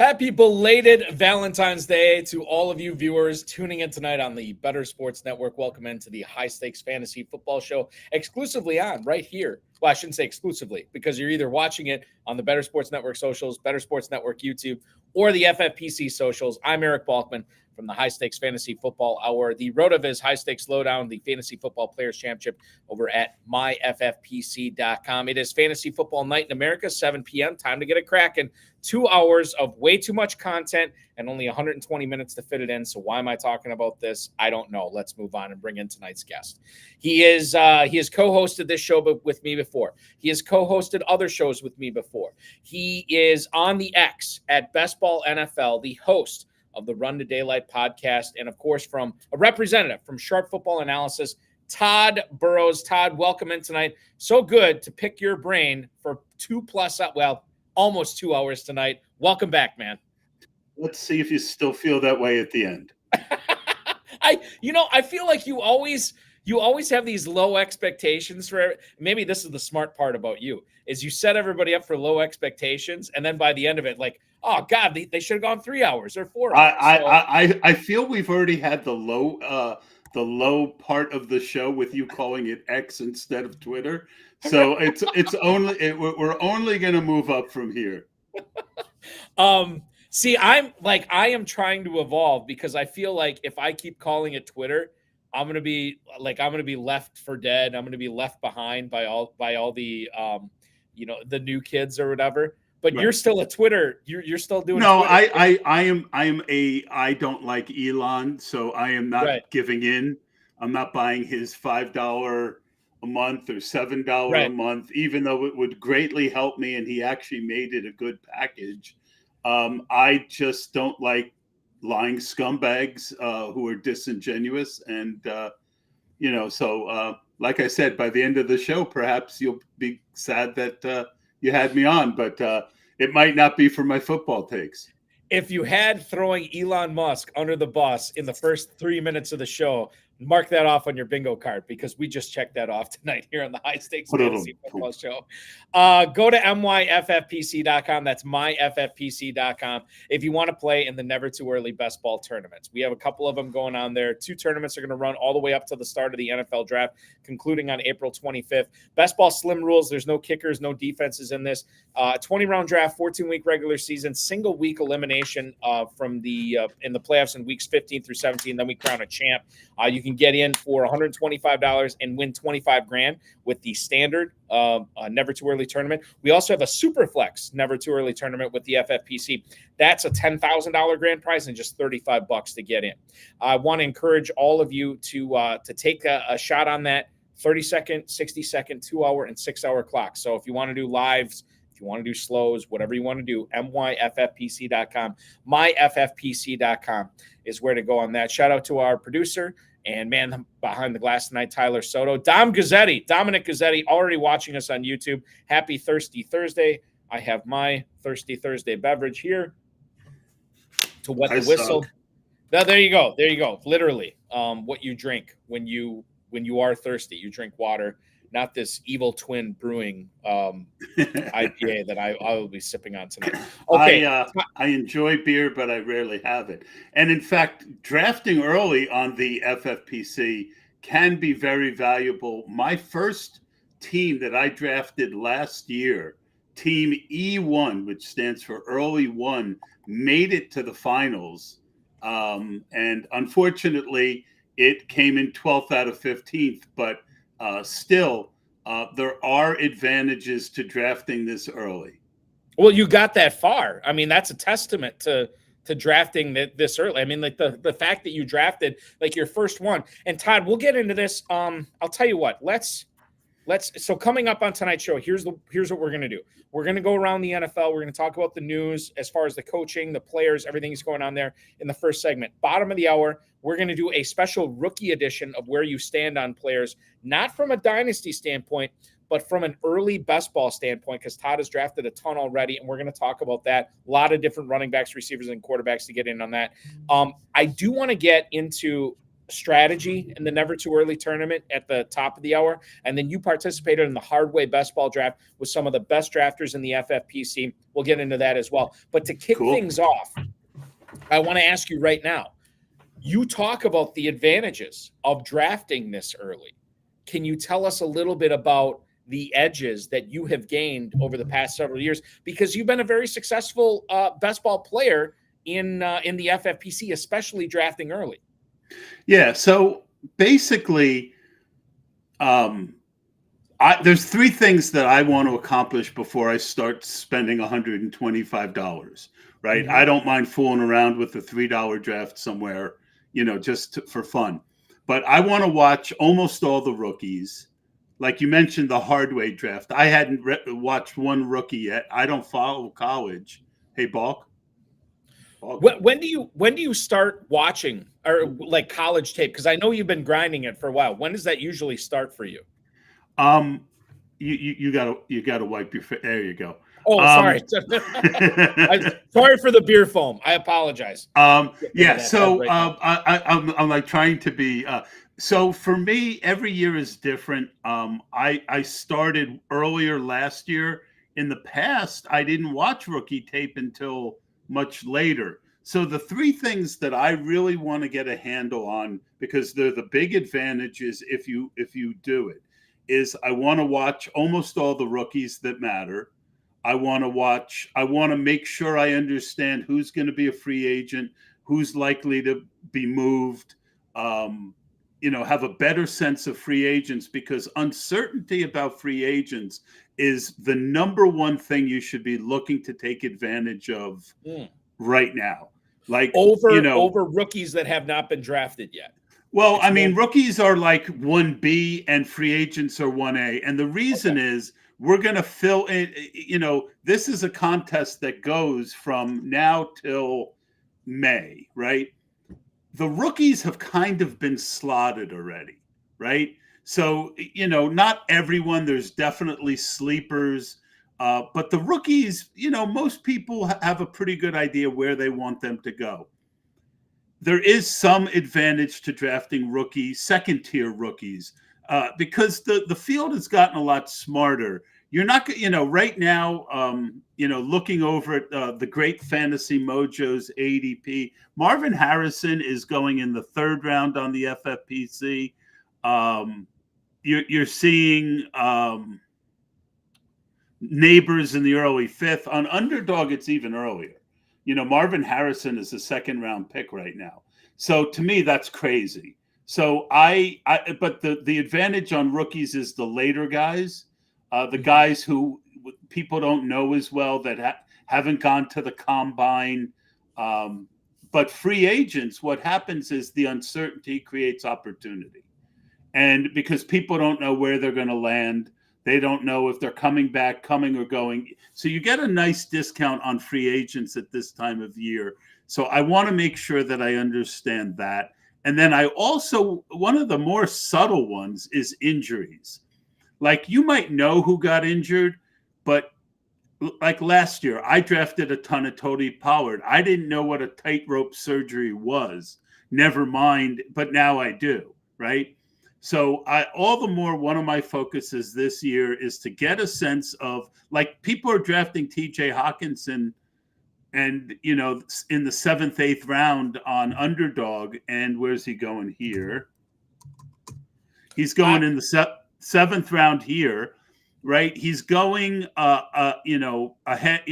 Happy belated Valentine's Day to all of you viewers tuning in tonight on the Better Sports Network. Welcome into the High Stakes Fantasy Football Show, exclusively on right here. Well, I shouldn't say exclusively, because you're either watching it on the Better Sports Network socials, Better Sports Network YouTube, or the FFPC socials. I'm Eric Balkman from the High Stakes Fantasy Football Hour, the RotoViz High Stakes Lowdown, the Fantasy Football Players Championship over at myffpc.com. It is Fantasy Football Night in America, 7 p.m. Time to get it cracking. 2 hours of way too much content and only 120 minutes to fit it in. So why am I talking about this? I don't know. Let's move on and bring in tonight's guest. He has co-hosted this show with me before. He has co-hosted other shows with me before. He is on the X at Best Ball NFL, the host of the Run to Daylight podcast, and of course from a representative from Sharp Football Analysis, Todd Burros. Todd, welcome in tonight. So good to pick your brain for almost 2 hours tonight. Welcome back, man. Let's see if you still feel that way at the end. I feel like you always have these low expectations for. Maybe this is the smart part about you, is you set everybody up for low expectations, and then by the end of it, like, oh God, they should have gone 3 hours or 4 hours. I feel we've already had the low part of the show with you calling it X instead of Twitter. So we're only going to move up from here. See, I am trying to evolve, because I feel like if I keep calling it Twitter, I'm going to be left for dead. I'm going to be left behind by all the the new kids or whatever. But right. You're still a Twitter. You're still doing. No, Twitter. I don't like Elon, so I am not giving in. I'm not buying his $5 a month or $7 a month, even though it would greatly help me, and he actually made it a good package. I just don't like lying scumbags who are disingenuous, and so like I said, by the end of the show, perhaps you'll be sad that you had me on, but it might not be for my football takes. If you had throwing Elon Musk under the bus in the first 3 minutes of the show, mark that off on your bingo card, because we just checked that off tonight here on the High Stakes Fantasy Football Show. Go to myffpc.com. That's myffpc.com. If you want to play in the Never Too Early Best Ball tournaments. We have a couple of them going on there. 2 tournaments are going to run all the way up to the start of the NFL draft, concluding on April 25th. Best Ball slim rules. There's no kickers, no defenses in this. 20-round draft, 14-week regular season, single-week elimination from the in the playoffs in weeks 15 through 17. Then we crown a champ. You can get in for $125 and win $25,000 with the standard Never Too Early tournament. We also have a super flex Never Too Early tournament with the FFPC. That's a $10,000 grand prize and just $35 to get in. I want to encourage all of you to take a shot on that 30-second, 60-second, 2-hour, and 6-hour clock. So if you want to do lives, if you want to do slows, whatever you want to do, myffpc.com. Myffpc.com is where to go on that. Shout out to our producer and man behind the glass tonight, Tyler Soto. Dominic Gazzetti, already watching us on YouTube. Happy Thirsty Thursday. I have my Thirsty Thursday beverage here to wet the whistle. Now, there you go. Literally, what you drink when you are thirsty. You drink water, not this Evil Twin Brewing IPA that I will be sipping on tonight. Okay, I enjoy beer, but I rarely have it. And in fact, drafting early on the FFPC can be very valuable. My first team that I drafted last year, Team E1, which stands for Early One, made it to the finals. And unfortunately, it came in 12th out of 15th, but still, there are advantages to drafting this early. Well, you got that far. I mean, that's a testament to drafting this early. I mean, like the fact that you drafted like your first one. And Todd, we'll get into this. I'll tell you what. So coming up on tonight's show, here's what we're going to do. We're going to go around the NFL. We're going to talk about the news as far as the coaching, the players, everything that's going on there in the first segment. Bottom of the hour, we're going to do a special rookie edition of where you stand on players, not from a dynasty standpoint, but from an early best ball standpoint, because Todd has drafted a ton already, and we're going to talk about that. A lot of different running backs, receivers, and quarterbacks to get in on that. I do want to get into strategy in the Never Too Early tournament at the top of the hour. And then you participated in the Hardway Best Ball draft with some of the best drafters in the FFPC. We'll get into that as well. But to kick things off, I want to ask you right now, you talk about the advantages of drafting this early. Can you tell us a little bit about the edges that you have gained over the past several years? Because you've been a very successful best ball player in the FFPC, especially drafting early. Yeah. So basically, there's three things that I want to accomplish before I start spending $125. Right. I don't mind fooling around with the $3 draft somewhere, just for fun. But I want to watch almost all the rookies. Like you mentioned, the Hardway draft. I hadn't watched one rookie yet. I don't follow college. Hey, Balk. When do you start watching or like college tape? Because I know you've been grinding it for a while. When does that usually start for you? You gotta wipe your face. There you go. Oh, sorry. Sorry for the beer foam. I apologize. Yeah. So I'm like trying to be. So for me, every year is different. I started earlier last year. In the past, I didn't watch rookie tape until much later. So the three things that I really want to get a handle on, because they're the big advantages if you do it, is I want to watch almost all the rookies that matter. I want to make sure I understand who's going to be a free agent, who's likely to be moved, have a better sense of free agents, because uncertainty about free agents is the number one thing you should be looking to take advantage of right now. Like over rookies that have not been drafted yet. Well, rookies are like 1B and free agents are 1A. And the reason is we're going to fill in, this is a contest that goes from now till May, right? The rookies have kind of been slotted already, right? So, not everyone, there's definitely sleepers. But the rookies, most people have a pretty good idea where they want them to go. There is some advantage to drafting second-tier rookies, because the field has gotten a lot smarter. You're not, right now, looking over at the Great Fantasy Mojo's ADP, Marvin Harrison is going in the 3rd round on the FFPC. You're seeing Neighbors in the early 5th. On Underdog, it's even earlier. Marvin Harrison is a 2nd-round pick right now. So to me, that's crazy. So but the advantage on rookies is the later guys, the guys who people don't know as well, that haven't gone to the combine. But free agents, what happens is the uncertainty creates opportunity. And because people don't know where they're going to land, they don't know if they're coming or going. So you get a nice discount on free agents at this time of year. So I want to make sure that I understand that. And then one of the more subtle ones is injuries. Like, you might know who got injured, but like last year, I drafted a ton of Tony Pollard. I didn't know what a tightrope surgery was. Never mind, but now I do, right? So all the more, one of my focuses this year is to get a sense of, like, people are drafting TJ Hockenson and, in the 7th, 8th round on Underdog. And where's he going here? He's going in the 7th round here, right? He's going, ahead,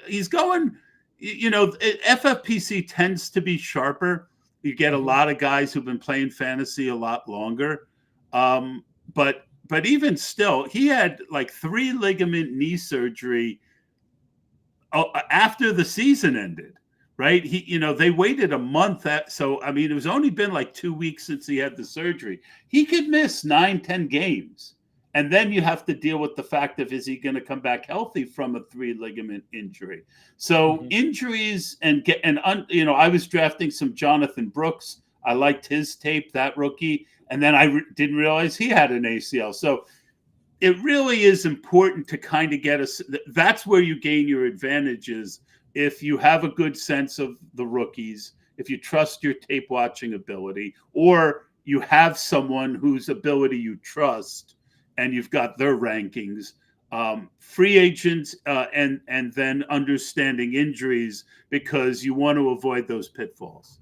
he's going, FFPC tends to be sharper. You get a lot of guys who've been playing fantasy a lot longer. But even still, he had like 3 ligament knee surgery after the season ended, right? They waited a month. It was only been like 2 weeks since he had the surgery. He could miss 9-10 games. And then you have to deal with the fact of, is he going to come back healthy from a 3 ligament injury? So injuries I was drafting some Johnathan Brooks. I liked his tape, that rookie. And then I didn't realize he had an ACL. So it really is important to kind of that's where you gain your advantages. If you have a good sense of the rookies, if you trust your tape watching ability, or you have someone whose ability you trust and you've got their rankings, free agents, and then understanding injuries, because you want to avoid those pitfalls.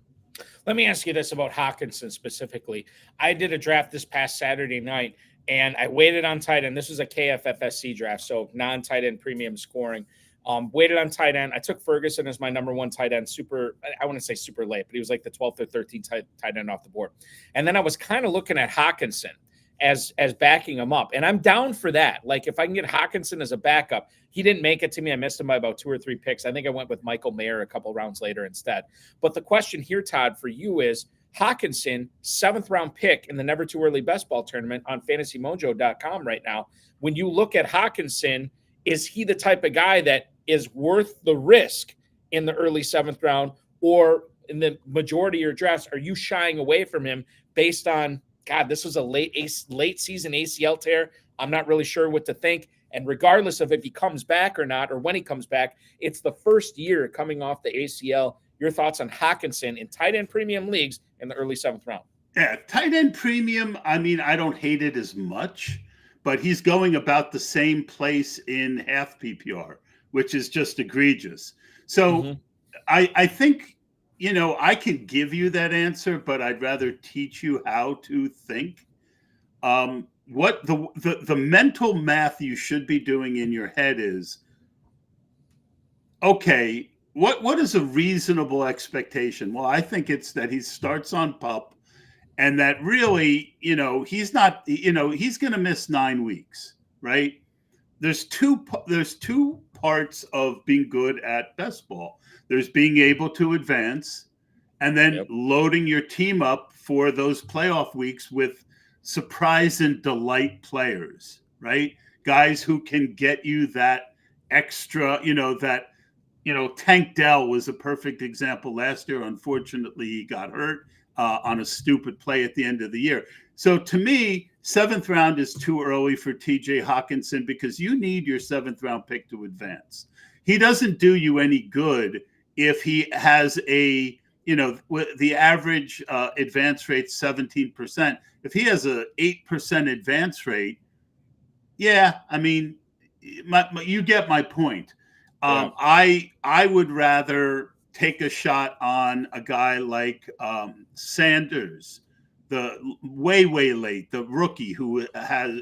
Let me ask you this about Hockenson specifically. I did a draft this past Saturday night, and I waited on tight end. This was a KFFSC draft, so non-tight end premium scoring. Waited on tight end. I took Ferguson as my number one tight end. I wouldn't say super late, but he was like the 12th or 13th tight end off the board. And then I was kind of looking at Hockenson as backing him up. And I'm down for that. Like, if I can get Hockenson as a backup, he didn't make it to me. I missed him by about 2 or 3 picks. I think I went with Michael Maye a couple rounds later instead. But the question here, Todd, for you is Hockenson, 7th round pick in the Never Too Early Best Ball tournament on fantasymojo.com right now. When you look at Hockenson, is he the type of guy that is worth the risk in the early 7th round, or in the majority of your drafts, are you shying away from him based on, God, this was a late season ACL tear? I'm not really sure what to think. And regardless of if he comes back or not, or when he comes back, it's the first year coming off the ACL. Your thoughts on Hockenson in tight end premium leagues in the early 7th round? Yeah, tight end premium, I mean, I don't hate it as much, but he's going about the same place in half PPR, which is just egregious. So I think, I could give you that answer, but I'd rather teach you how to think. What the mental math you should be doing in your head is, okay, what is a reasonable expectation? Well, I think it's that he starts on PUP, and that really, he's not, he's going to miss 9 weeks, right? There's two parts of being good at best ball. There's being able to advance, and then loading your team up for those playoff weeks with surprise and delight players, right? Guys who can get you that extra, Tank Dell was a perfect example last year. Unfortunately, he got hurt on a stupid play at the end of the year. So to me, 7th round is too early for TJ Hockenson, because you need your 7th round pick to advance. He doesn't do you any good if he has the average advance rate 17%. If he has a 8% advance rate, yeah, I mean, you get my point. I would rather take a shot on a guy like Sanders, the way late, the rookie who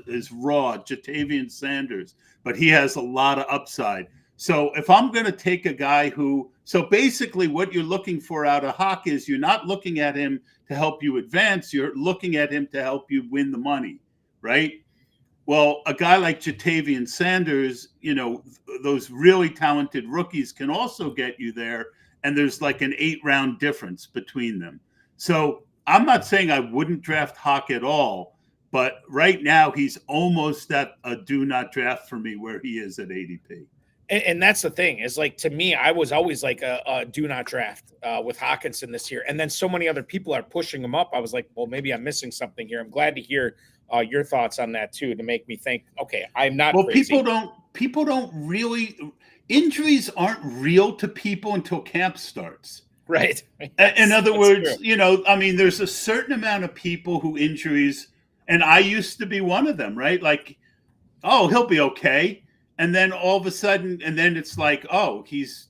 is raw, Jatavian Sanders, but he has a lot of upside. So if I'm going to take a guy so basically what you're looking for out of Hawk is, you're not looking at him to help you advance, you're looking at him to help you win the money, right? Well, a guy like Jatavian Sanders, those really talented rookies can also get you there, and there's like an 8-round difference between them. So I'm not saying I wouldn't draft Hawk at all, but right now he's almost at a do not draft for me where he is at ADP. And that's the thing, is like, to me, I was always like a do not draft with Hockenson this year. And then so many other people are pushing him up. I was like, well, maybe I'm missing something here. I'm glad to hear your thoughts on that too, to make me think, okay, I'm not crazy. People don't really, injuries aren't real to people until camp starts. Right. In other words, true. There's a certain amount of people who injuries, and I used to be one of them, right? Like, oh, he'll be okay. And then all of a sudden, and then it's like, oh, he's,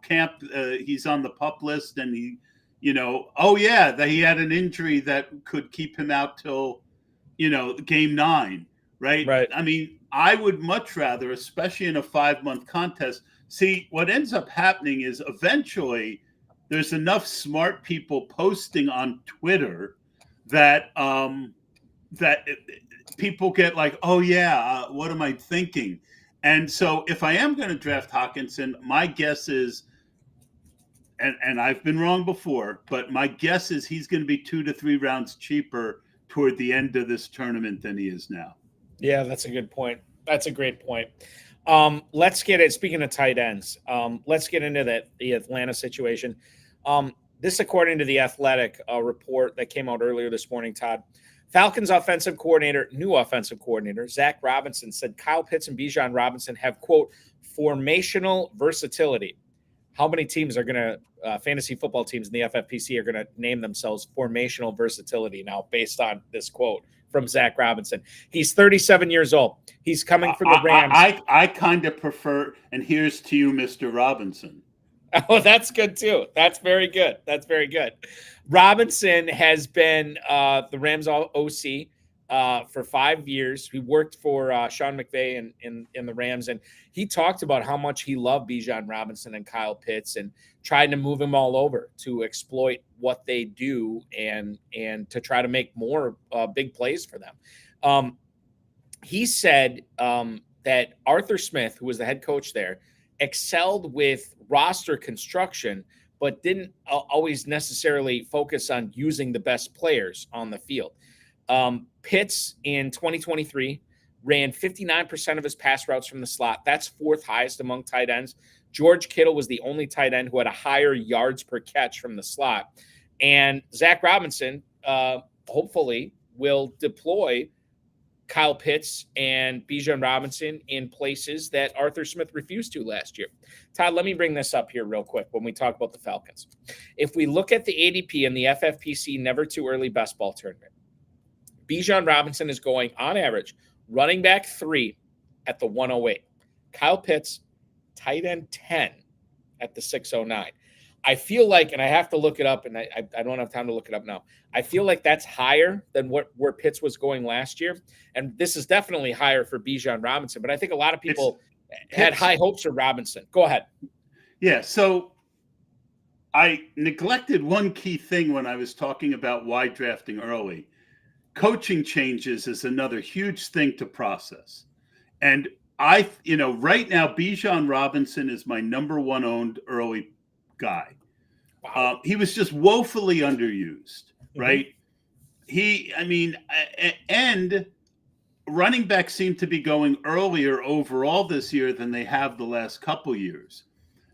camp, he's on the PUP list, and he, oh yeah, that he had an injury that could keep him out till, game 9, right? Right. I mean, I would much rather, especially in a 5-month contest, see what ends up happening is eventually there's enough smart people posting on Twitter that people get like, oh yeah, what am I thinking? And so if I am going to draft Hockenson, my guess is, and I've been wrong before, but my guess is he's going to be 2 to 3 rounds cheaper toward the end of this tournament than he is now. Yeah, that's a good point. That's a great point. Let's get it. Speaking of tight ends, let's get into the Atlanta situation. This, according to the Athletic report that came out earlier this morning, Todd, Falcons new offensive coordinator, Zach Robinson, said Kyle Pitts and Bijan Robinson have, quote, formational versatility. how many teams are going to fantasy football teams in the FFPC are going to name themselves formational versatility now based on this quote from Zach Robinson. He's 37 years old. He's coming from the Rams. I kind of prefer, and here's to you, Mr. Robinson. Oh, that's good too. That's very good. That's very good. Robinson has been the Rams OC for 5 years. He worked for Sean McVay in the Rams, and he talked about how much he loved Bijan Robinson and Kyle Pitts and tried to move him all over to exploit what they do and to try to make more big plays for them. He said that Arthur Smith, who was the head coach there, excelled with roster construction, but didn't always necessarily focus on using the best players on the field. Pitts in 2023 ran 59% of his pass routes from the slot. That's fourth highest among tight ends. George Kittle was the only tight end who had a higher yards per catch from the slot. And Zach Robinson, hopefully, will deploy Kyle Pitts and Bijan Robinson in places that Arthur Smith refused to last year. Todd, let me bring this up here real quick when we talk about the Falcons. If we look at the ADP and the FFPC Never Too Early Best Ball Tournament, Bijan Robinson is going, on average, running back 3 at the 108. Kyle Pitts, tight end 10 at the 609. I feel like, and I have to look it up, and I don't have time to look it up now. I feel like that's higher than where Pitts was going last year. And this is definitely higher for Bijan Robinson. But I think a lot of people had high hopes for Robinson. Go ahead. Yeah, so I neglected one key thing when I was talking about why drafting early. Coaching changes is another huge thing to process. And right now, Bijan Robinson is my number 1 owned early guy. Wow. He was just woefully underused, right? And running backs seem to be going earlier overall this year than they have the last couple years.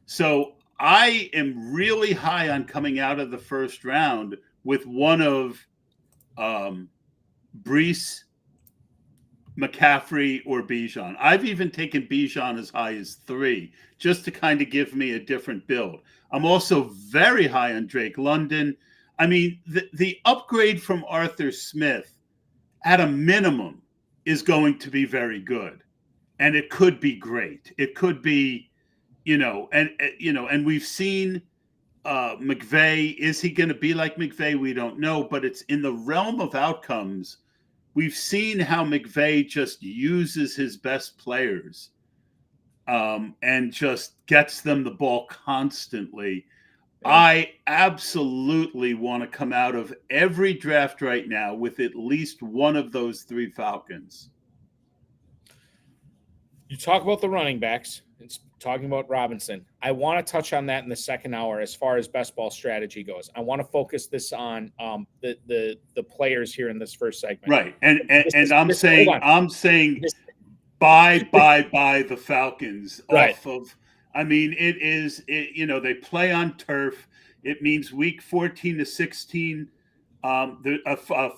So I am really high on coming out of the first round with one of Breece, McCaffrey, or Bijan. I've even taken Bijan as high as 3 just to kind of give me a different build. I'm also very high on Drake London. I mean, the upgrade from Arthur Smith at a minimum is going to be very good. And it could be great. It could be, and we've seen McVay. Is he going to be like McVay? We don't know, but it's in the realm of outcomes. We've seen how McVay just uses his best players and just gets them the ball constantly. Yeah. I absolutely want to come out of every draft right now with at least one of those 3 Falcons. You talk about the running backs. It's talking about Robinson. I want to touch on that in the second hour as far as best ball strategy goes. I want to focus this on the players here in this first segment. Right. And I'm saying buy the Falcons off of. I mean, they play on turf. It means week 14 to 16,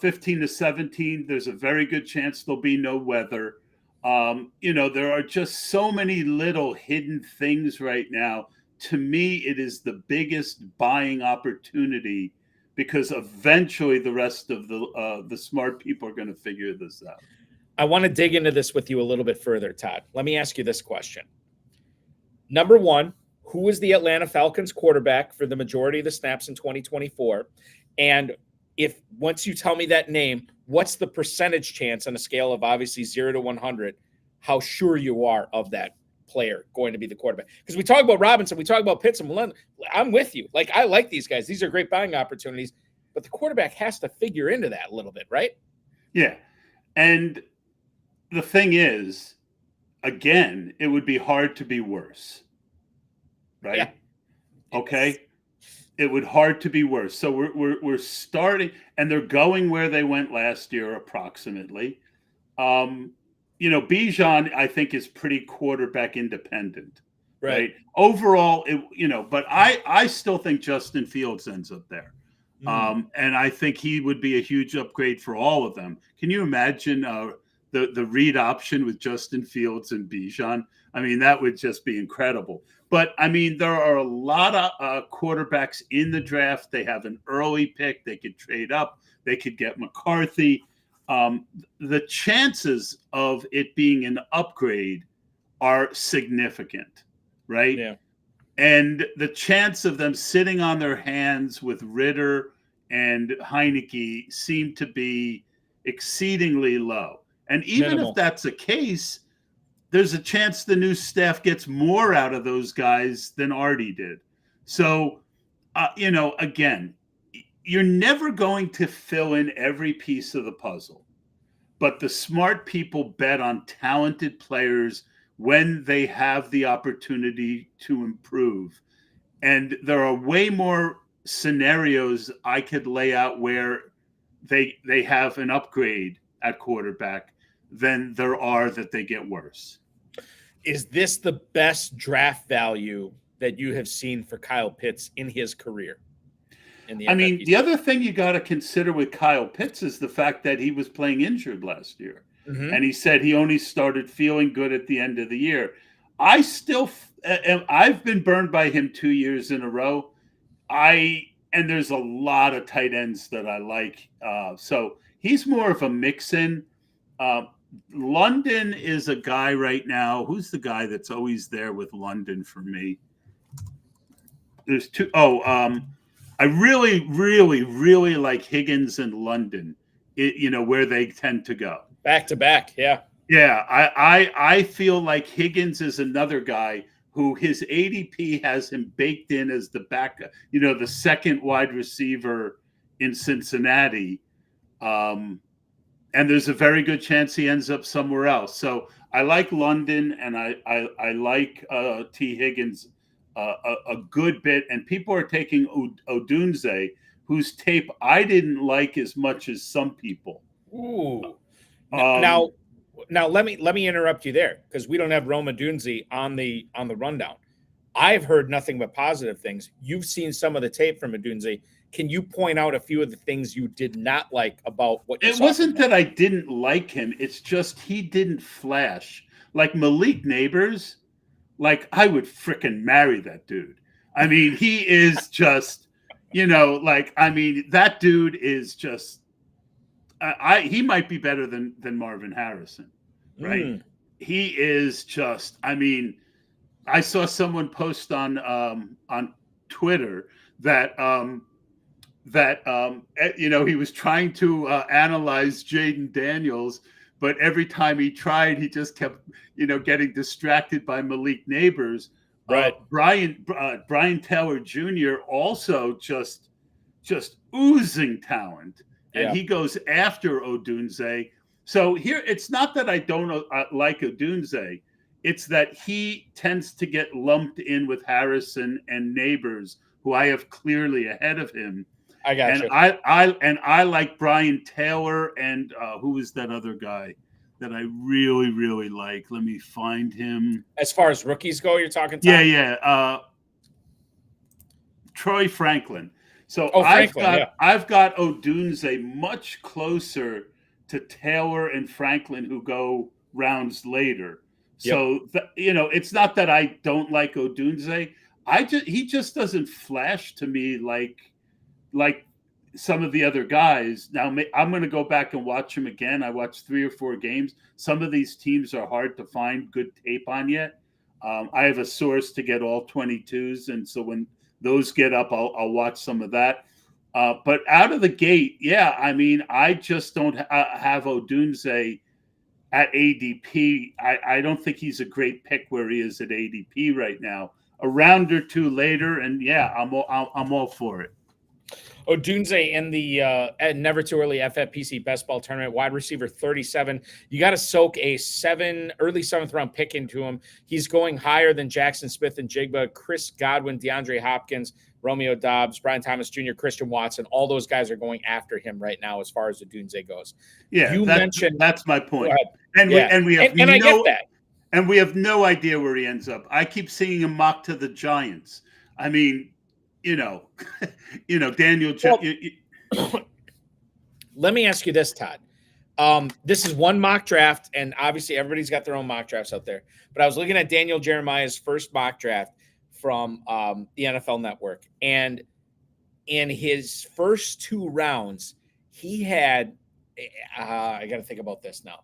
15 to 17. There's a very good chance there'll be no weather. There are just so many little hidden things right now. To me, it is the biggest buying opportunity because eventually the rest of the smart people are going to figure this out. I want to dig into this with you a little bit further, Todd. Let me ask you this question. Number 1, who is the Atlanta Falcons quarterback for the majority of the snaps in 2024? And if once you tell me that name, what's the percentage chance on a scale of obviously 0 to 100, how sure you are of that player going to be the quarterback? Because we talk about Robinson, we talk about Pitts and Malone. I'm with you. Like, I like these guys. These are great buying opportunities, but the quarterback has to figure into that a little bit, right? Yeah. And the thing is, again, it would be hard to be worse, right? Yeah. Okay. It would hard to be worse. So we're starting, and they're going where they went last year, approximately. Bijan, I think, is pretty quarterback independent, right? Overall, but I still think Justin Fields ends up there. And I think he would be a huge upgrade for all of them. Can you imagine the read option with Justin Fields and Bijan? I mean, that would just be incredible. But, I mean, there are a lot of quarterbacks in the draft. They have an early pick. They could trade up. They could get McCarthy. The chances of it being an upgrade are significant, right? Yeah. And the chance of them sitting on their hands with Ritter and Heineke seem to be exceedingly low. And even Minimal. if that's the case, there's a chance the new staff gets more out of those guys than Artie did. So, again, you're never going to fill in every piece of the puzzle. But the smart people bet on talented players when they have the opportunity to improve. And there are way more scenarios I could lay out where they have an upgrade at quarterback than there are that they get worse. Is this the best draft value that you have seen for Kyle Pitts in his career? I mean, the other thing you got to consider with Kyle Pitts is the fact that he was playing injured last year. Mm-hmm. And he said he only started feeling good at the end of the year. I've been burned by him 2 years in a row. And there's a lot of tight ends that I like. So he's more of a mix-in. London is a guy right now. Who's the guy that's always there with London for me? There's two. I really, really, really like Higgins and London, where they tend to go. Back to back, yeah. Yeah, I feel like Higgins is another guy who his ADP has him baked in as the backup, the second wide receiver in Cincinnati. And there's a very good chance he ends up somewhere else. So I like London, and I like T. Higgins a good bit. And people are taking Odunze, whose tape I didn't like as much as some people. Ooh. Now let me interrupt you there, because we don't have Rome Odunze on the rundown. I've heard nothing but positive things. You've seen some of the tape from Odunze. Can you point out a few of the things you did not like about what you saw? It wasn't that I didn't like him. It's just he didn't flash. Like Malik Neighbors, like I would frickin' marry that dude. I mean, he is just, that dude is just, he might be better than Marvin Harrison, right? He is just, I saw someone post on Twitter that he was trying to analyze Jayden Daniels, but every time he tried, he just kept, getting distracted by Malik Neighbors. Right. Brian Taylor Jr. also just oozing talent. And he goes after Odunze. So here, it's not that I don't like Odunze. It's that he tends to get lumped in with Harrison and Neighbors, who I have clearly ahead of him. I got and you. I like Brian Taylor and who is that other guy that I really, really like? Let me find him. As far as rookies go, you're talking? Tom? Yeah. Troy Franklin. So I've got Odunze much closer to Taylor and Franklin, who go rounds later. Yep. So it's not that I don't like Odunze. He just doesn't flash to me like some of the other guys. Now I'm going to go back and watch him again. I watched 3 or 4 games. Some of these teams are hard to find good tape on yet. I have a source to get all 22s, and so when those get up, I'll watch some of that. But out of the gate, I just don't have Odunze at ADP. I don't think he's a great pick where he is at ADP right now. A round or two later, and I'm all for it. Odunze in the Never Too Early FFPC Best Ball Tournament, wide receiver 37. You got to soak a early 7th round pick into him. He's going higher than Jackson Smith and Jigba, Chris Godwin, DeAndre Hopkins, Romeo Doubs, Brian Thomas Jr., Christian Watson. All those guys are going after him right now as far as Odunze goes. Yeah, that's my point. And we have I get that. And we have no idea where he ends up. I keep seeing him mocked to the Giants. I mean, Daniel. Let me ask you this, Todd. This is one mock draft, and obviously everybody's got their own mock drafts out there. But I was looking at Daniel Jeremiah's first mock draft from the NFL Network, and in his first 2 rounds, he had I got to think about this now.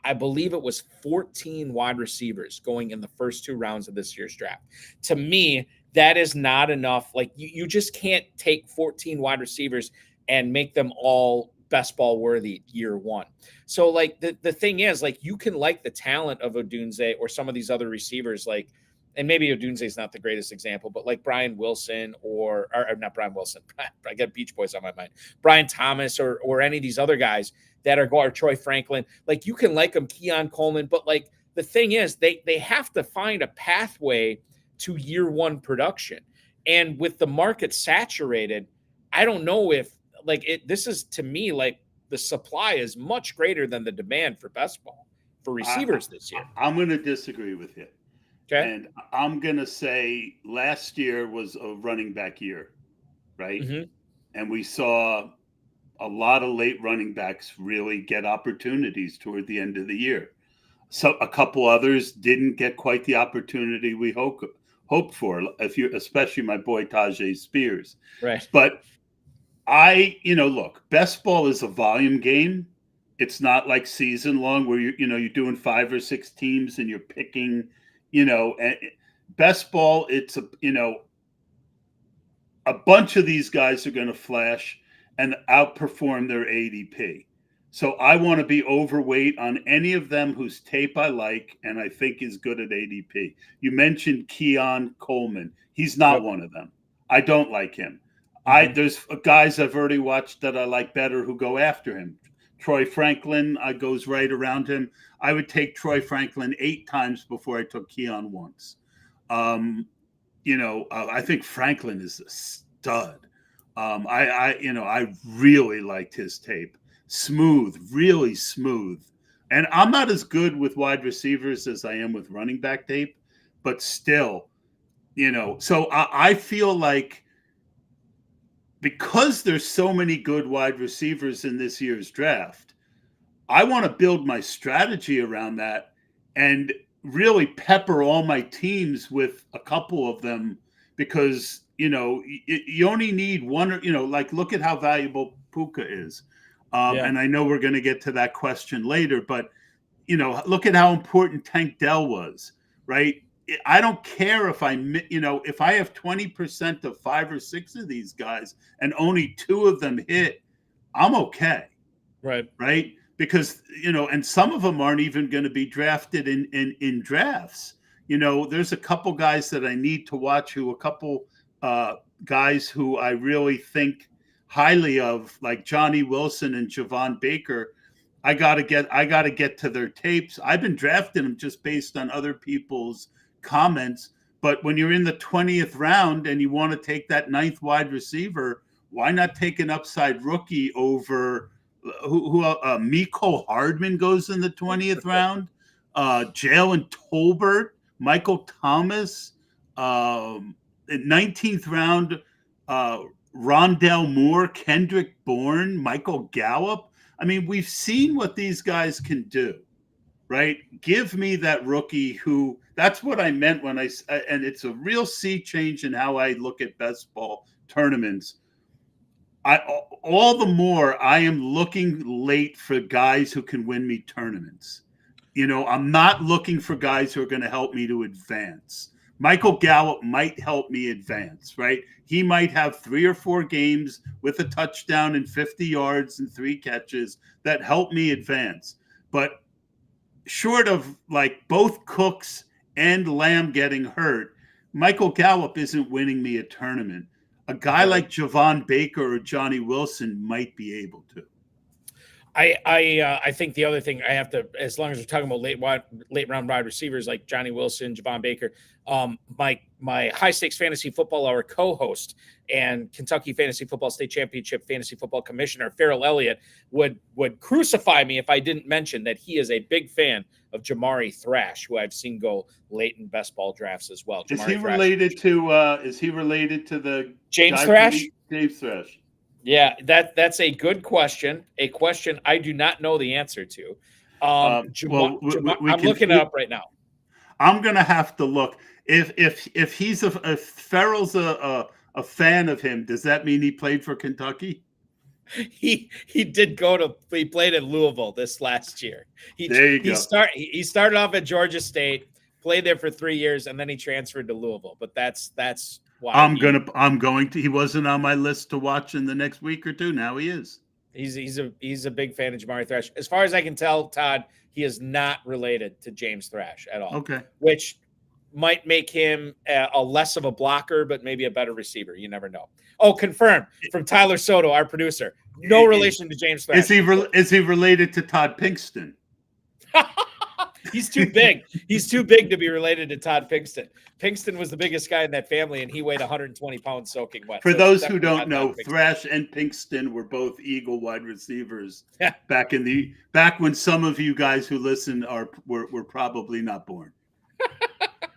I believe it was 14 wide receivers going in the first 2 rounds of this year's draft. To me, that is not enough. Like you just can't take 14 wide receivers and make them all best ball worthy year 1. So like the thing is, like, you can like the talent of Odunze or some of these other receivers, like, and maybe Odunze is not the greatest example, but like Brian Wilson or not Brian Wilson. I got Beach Boys on my mind. Brian Thomas or any of these other guys that are going, or Troy Franklin. Like, you can like them, Keon Coleman, but like the thing is, they have to find a pathway to year 1 production. And with the market saturated, I don't know if this is, to me, like, the supply is much greater than the demand for best ball for receivers this year. I'm going to disagree with you. Okay. And I'm going to say last year was a running back year, right? Mm-hmm. And we saw a lot of late running backs really get opportunities toward the end of the year. So a couple others didn't get quite the opportunity we hoped for, especially my boy Tajay Spears. Right. But look, best ball is a volume game. It's not like season long where you're doing 5 or 6 teams and you're picking, and best ball, it's a bunch of these guys are going to flash and outperform their ADP. So I want to be overweight on any of them whose tape I like and I think is good at ADP. You mentioned Keon Coleman. He's not one of them. I don't like him. Mm-hmm. There's guys I've already watched that I like better who go after him. Troy Franklin goes right around him. I would take Troy Franklin 8 times before I took Keon once. I think Franklin is a stud. I really liked his tape. Smooth, really smooth. And I'm not as good with wide receivers as I am with running back tape, but still, so I feel like, because there's so many good wide receivers in this year's draft, I want to build my strategy around that and really pepper all my teams with a couple of them, because, you only need one, look at how valuable Puka is. And I know we're going to get to that question later, but, look at how important Tank Dell was, right? I don't care if if I have 20% of 5 or 6 of these guys and only 2 of them hit, I'm okay. Right. Because, and some of them aren't even going to be drafted in drafts. There's a couple guys that I need to watch guys who I really think highly of, like Johnny Wilson and Javon Baker. I got to get to their tapes. I've been drafting them just based on other people's comments, but when you're in the 20th round and you want to take that 9th wide receiver, why not take an upside rookie over Mecole Hardman goes in the 20th round, Jaylin Tolbert, Michael Thomas, 19th round, Rondell Moore, Kendrick Bourne, Michael Gallup. I mean, we've seen what these guys can do. Right? Give me that rookie who, that's what I meant when and it's a real sea change in how I look at best ball tournaments. All the more I am looking late for guys who can win me tournaments. I'm not looking for guys who are going to help me to advance. Michael Gallup might help me advance, right? He might have 3 or 4 games with a touchdown and 50 yards and 3 catches that help me advance. But short of like both Cooks and Lamb getting hurt, Michael Gallup isn't winning me a tournament. A guy like Javon Baker or Johnny Wilson might be able to. I think the other thing I have to, as long as we're talking about late round wide receivers like Johnny Wilson, Javon Baker, my high stakes fantasy football hour co-host and Kentucky Fantasy Football State Championship Fantasy Football Commissioner Farrell Elliott would crucify me if I didn't mention that he is a big fan of Jamari Thrash, who I've seen go late in best ball drafts as well. Is he related to the James Thrash? James Thrash. Yeah, that's a good question. A question I do not know the answer to. I'm looking it up right now. I'm gonna have to look. If Farrell's a fan of him, does that mean he played for Kentucky? He played at Louisville this last year. He started off at Georgia State, played there for 3 years, and then he transferred to Louisville. But that's why I'm going to. He wasn't on my list to watch in the next week or two. Now he is. He's a big fan of Jamari Thrash. As far as I can tell, Todd, he is not related to James Thrash at all. Okay, which might make him a less of a blocker, but maybe a better receiver. You never know. Oh, confirmed from Tyler Soto, our producer. No relation to James Thrash. Is he related to Todd Pinkston? He's too big. He's too big to be related to Todd Pinkston. Pinkston was the biggest guy in that family, and he weighed 120 pounds soaking wet. For those who don't know, Thrash and Pinkston were both Eagle wide receivers back when some of you guys who listen were probably not born.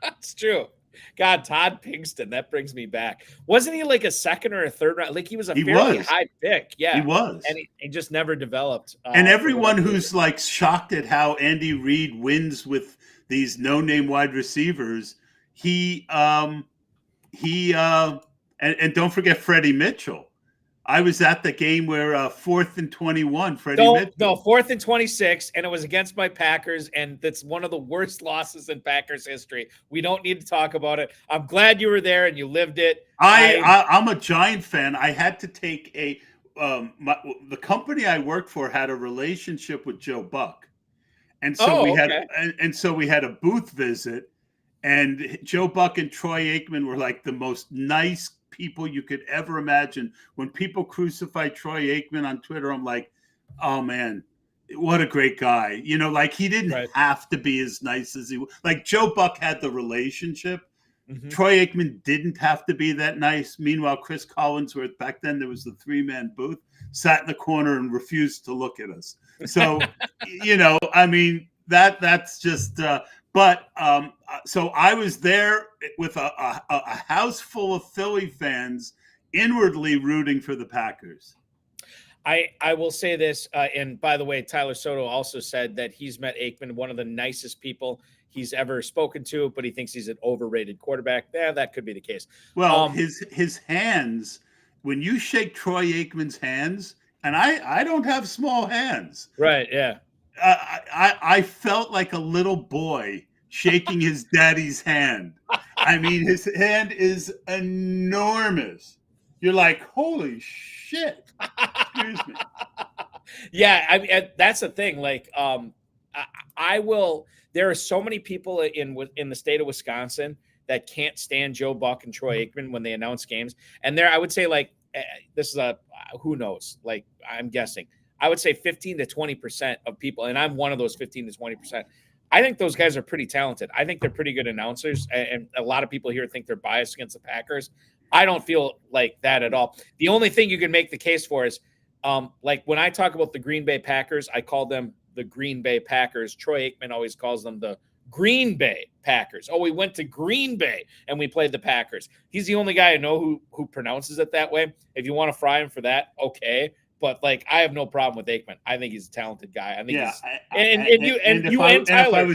That's true. God, Todd Pinkston, that brings me back. Wasn't he like a second or a third round? Like he was a fairly high pick. Yeah, he was. And he just never developed. And everyone who's like shocked at how Andy Reid wins with these no-name wide receivers, and don't forget Freddie Mitchell. I was at the game where 4th and 21, Mitchell. No, 4th and 26, and it was against my Packers, and that's one of the worst losses in Packers history. We don't need to talk about it. I'm glad you were there and you lived it. I'm a Giant fan. I had to take the company I worked for had a relationship with Joe Buck, and so we had a booth visit, and Joe Buck and Troy Aikman were like the most nice people you could ever imagine. When people crucify Troy Aikman on Twitter, I'm like, oh man, what a great guy. You know, like he didn't have to be as nice as he was. Like Joe Buck had the relationship. Mm-hmm. Troy Aikman didn't have to be that nice. Meanwhile, Chris Collinsworth, back then there was the 3-man booth, sat in the corner and refused to look at us. So, you know, I mean, that's just so I was there with a house full of Philly fans inwardly rooting for the Packers. I will say this, and by the way, Tyler Soto also said that he's met Aikman, one of the nicest people he's ever spoken to, but he thinks he's an overrated quarterback. Yeah, that could be the case. Well, his hands, when you shake Troy Aikman's hands, and I don't have small hands. Right, yeah. I felt like a little boy shaking his daddy's hand. I mean, his hand is enormous. You're like, holy shit. Excuse me. Yeah, I mean, that's the thing. Like, I will. There are so many people in the state of Wisconsin that can't stand Joe Buck and Troy Aikman when they announce games. And I would say, like, this is who knows? Like, I'm guessing. I would say 15 to 20% of people, and I'm one of those 15 to 20%. I think those guys are pretty talented. I think they're pretty good announcers, and a lot of people here think they're biased against the Packers. I don't feel like that at all. The only thing you can make the case for is, like when I talk about the Green Bay Packers, I call them the Green Bay Packers. Troy Aikman always calls them the Green Bay Packers. Oh, we went to Green Bay and we played the Packers. He's the only guy I know who pronounces it that way. If you want to fry him for that, okay. But like, I have no problem with Aikman. I think he's a talented guy. I think Tyler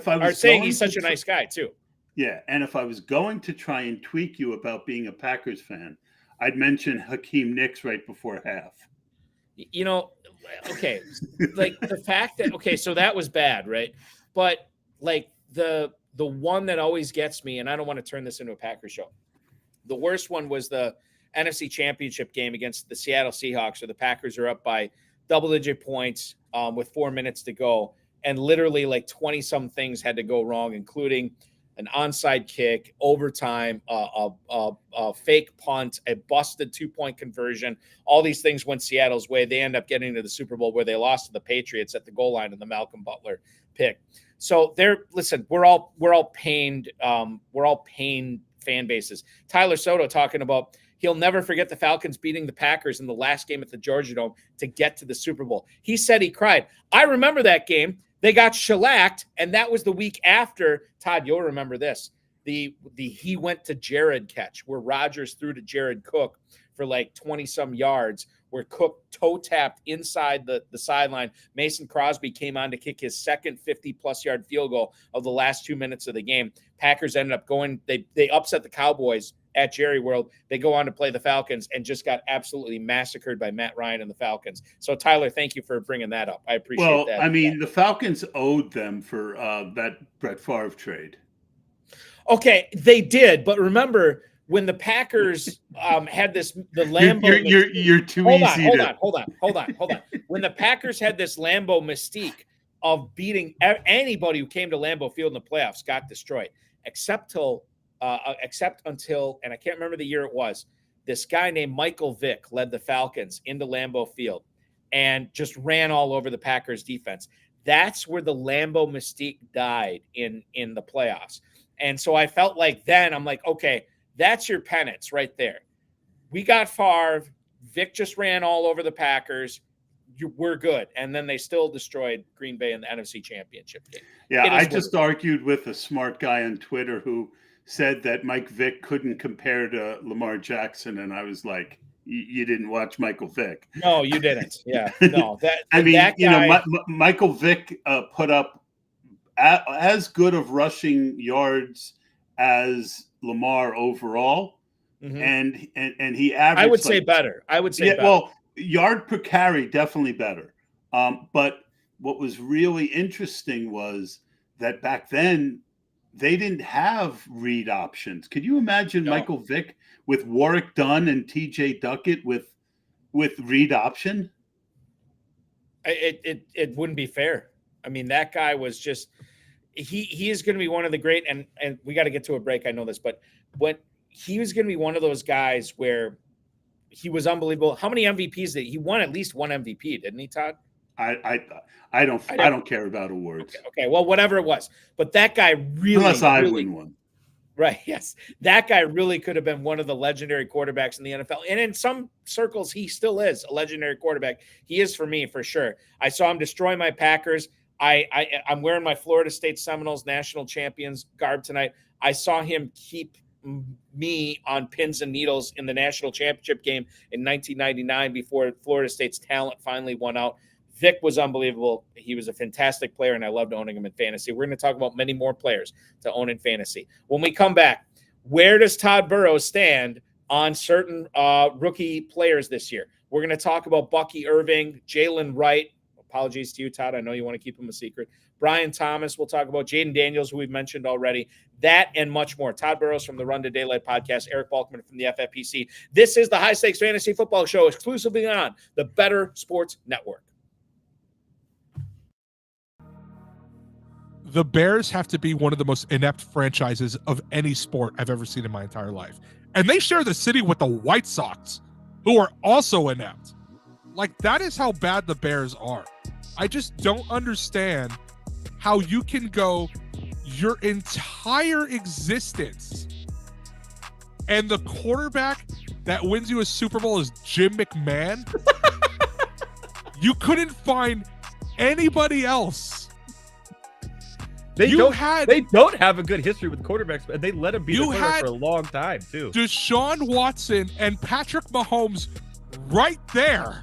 are saying he's such a nice guy too. Yeah, and if I was going to try and tweak you about being a Packers fan, I'd mention Hakeem Nicks right before half. You know, okay, like the fact that so that was bad, right? But like the one that always gets me, and I don't want to turn this into a Packers show. The worst one was the NFC Championship game against the Seattle Seahawks, where the Packers are up by double-digit points with 4 minutes to go, and literally like 20-some things had to go wrong, including an onside kick, overtime, a fake punt, a busted 2-point conversion. All these things went Seattle's way. They end up getting to the Super Bowl where they lost to the Patriots at the goal line in the Malcolm Butler pick. So listen, we're all pained. We're all pained fan bases. Tyler Soto talking about he'll never forget the Falcons beating the Packers in the last game at the Georgia Dome to get to the Super Bowl. He said he cried. I remember that game. They got shellacked, and that was the week after. Todd, you'll remember this. he went to Jared catch where Rodgers threw to Jared Cook for like 20 some yards, where Cook toe tapped inside the sideline. Mason Crosby came on to kick his second 50-plus yard field goal of the last 2 minutes of the game. Packers ended up going, they upset the Cowboys at Jerry World. They go on to play the Falcons and just got absolutely massacred by Matt Ryan and the Falcons. So, Tyler, thank you for bringing that up. I appreciate that. Well, I mean, the Falcons owed them for that Brett Favre trade. Okay, they did. But remember, when the Packers had this, the Lambeau. You're too easy. Hold on. When the Packers had this Lambeau mystique of beating anybody who came to Lambeau Field in the playoffs, got destroyed, except until, and I can't remember the year it was, this guy named Michael Vick led the Falcons into Lambeau Field and just ran all over the Packers defense. That's where the Lambeau mystique died in the playoffs. And so I felt like then I'm like, okay, that's your penance right there. We got Favre. Vic just ran all over the Packers. We're good. And then they still destroyed Green Bay in the NFC Championship game. Yeah, I just argued with a smart guy on Twitter who said that Mike Vick couldn't compare to Lamar Jackson. And I was like, you didn't watch Michael Vick. No, you didn't. Yeah, no. Michael Vick put up as good of rushing yards as Lamar overall, and he averaged. I would say better. Better. Well, yard per carry definitely better. But what was really interesting was that back then they didn't have read options. Could you imagine Michael Vick with Warwick Dunn and T.J. Duckett with read option? It wouldn't be fair. I mean, that guy was just. He is going to be one of the great, and we got to get to a break. I know this, but he was going to be one of those guys where he was unbelievable. How many MVPs did he won? At least one MVP, didn't he, Todd? I don't care about awards. Okay. Well, whatever it was, but that guy really, unless I win one. Right. Yes. That guy really could have been one of the legendary quarterbacks in the NFL. And in some circles, he still is a legendary quarterback. He is for me, for sure. I saw him destroy my Packers. I'm wearing my Florida State Seminoles national champions garb tonight. I saw him keep me on pins and needles in the national championship game in 1999 before Florida State's talent finally won out. Vic was unbelievable. He was a fantastic player, and I loved owning him in fantasy. We're going to talk about many more players to own in fantasy. When we come back, where does Todd Burros stand on certain rookie players this year? We're going to talk about Bucky Irving, Jaylin Wright. Apologies to you, Todd. I know you want to keep him a secret. Brian Thomas, we'll talk about Jayden Daniels, who we've mentioned already. That and much more. Todd Burros from the Run to Daylight podcast, Eric Balkman from the FFPC. This is the High Stakes Fantasy Football Show, exclusively on the Better Sports Network. The Bears have to be one of the most inept franchises of any sport I've ever seen in my entire life. And they share the city with the White Sox, who are also inept. Like, that is how bad the Bears are. I just don't understand how you can go your entire existence and the quarterback that wins you a Super Bowl is Jim McMahon. You couldn't find anybody else. They don't have a good history with quarterbacks, and they let him be the quarterback for a long time, too. Deshaun Watson and Patrick Mahomes right there.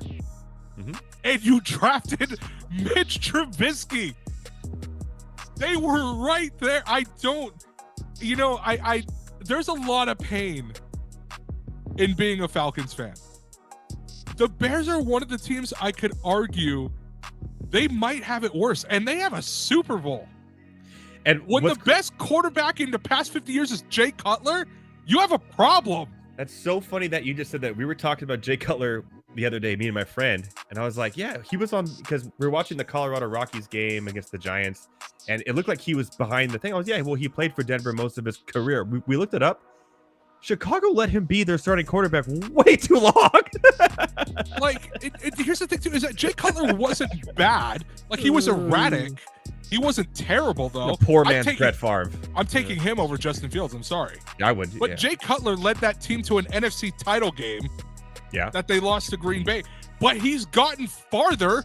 And you drafted Mitch Trubisky. They were right there. There's a lot of pain in being a Falcons fan. The Bears are one of the teams I could argue they might have it worse, and they have a Super Bowl. And when the best quarterback in the past 50 years is Jay Cutler, you have a problem. That's so funny that you just said that. We were talking about Jay Cutler the other day, me and my friend, and I was like, yeah, he was on, because we were watching the Colorado Rockies game against the Giants, and it looked like he was behind the thing. I was, yeah, well, he played for Denver most of his career. We looked it up. Chicago let him be their starting quarterback way too long. Here's the thing, too, is that Jay Cutler wasn't bad. Like, he was erratic. He wasn't terrible, though. The poor man's Brett Favre. I'm taking him over Justin Fields. I'm sorry. Yeah, I would. But Jay Cutler led that team to an NFC title game. Yeah, that they lost to Green Bay, but he's gotten farther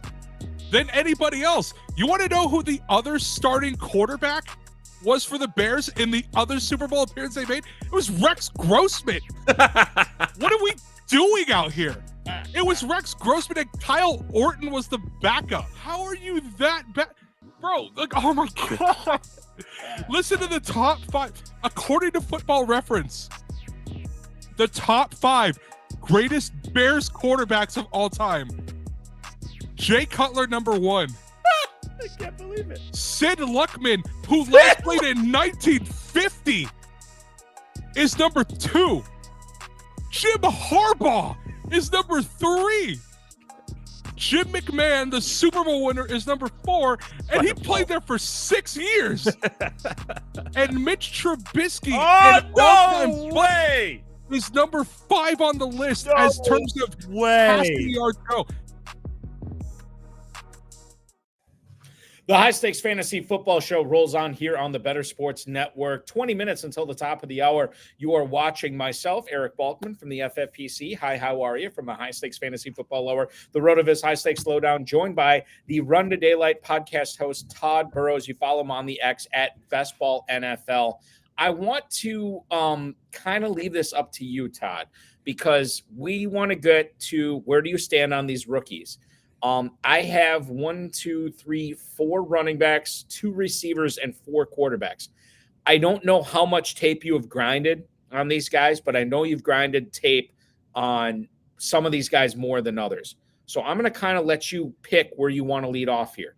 than anybody else. You want to know who the other starting quarterback was for the Bears in the other Super Bowl appearance they made? It was Rex Grossman. What are we doing out here? It was Rex Grossman and Kyle Orton was the backup. How are you that bad? Bro, like, oh my God. Listen to the top 5. According to Football Reference, the top 5 greatest Bears quarterbacks of all time. Jay Cutler, number 1. I can't believe it. Sid Luckman, who last played in 1950, is number 2. Jim Harbaugh is number 3. Jim McMahon, the Super Bowl winner, is number 4, and he played there for 6 years. And Mitch Trubisky, no way, is number 5 on the list as terms of passing yards go. The High Stakes Fantasy Football Show rolls on here on the Better Sports Network. 20 minutes until the top of the hour. You are watching myself, Eric Balkman from the FFPC. Hi, how are you? From the High Stakes Fantasy Football Lower, the RotoViz High Stakes Lowdown, joined by the Run to Daylight podcast host, Todd Burros. You follow him on the X at Bestball NFL. I want to kind of leave this up to you, Todd, because we want to get to where do you stand on these rookies? I have 4 running backs, 2 receivers, and 4 quarterbacks. I don't know how much tape you have grinded on these guys, but I know you've grinded tape on some of these guys more than others. So I'm going to kind of let you pick where you want to lead off here.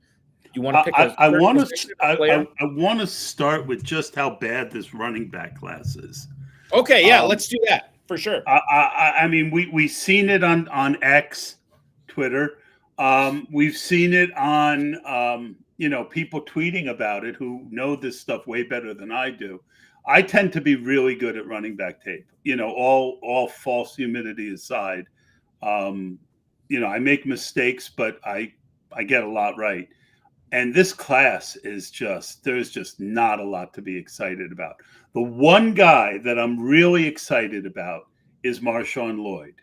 You want to pick? I want to start with just how bad this running back class is. Okay, yeah, let's do that for sure. I mean, we've seen it on X, Twitter. We've seen it on, people tweeting about it who know this stuff way better than I do. I tend to be really good at running back tape, all false humidity aside. I make mistakes, but I get a lot right. And this class is there's just not a lot to be excited about. The one guy that I'm really excited about is Marshawn Lloyd.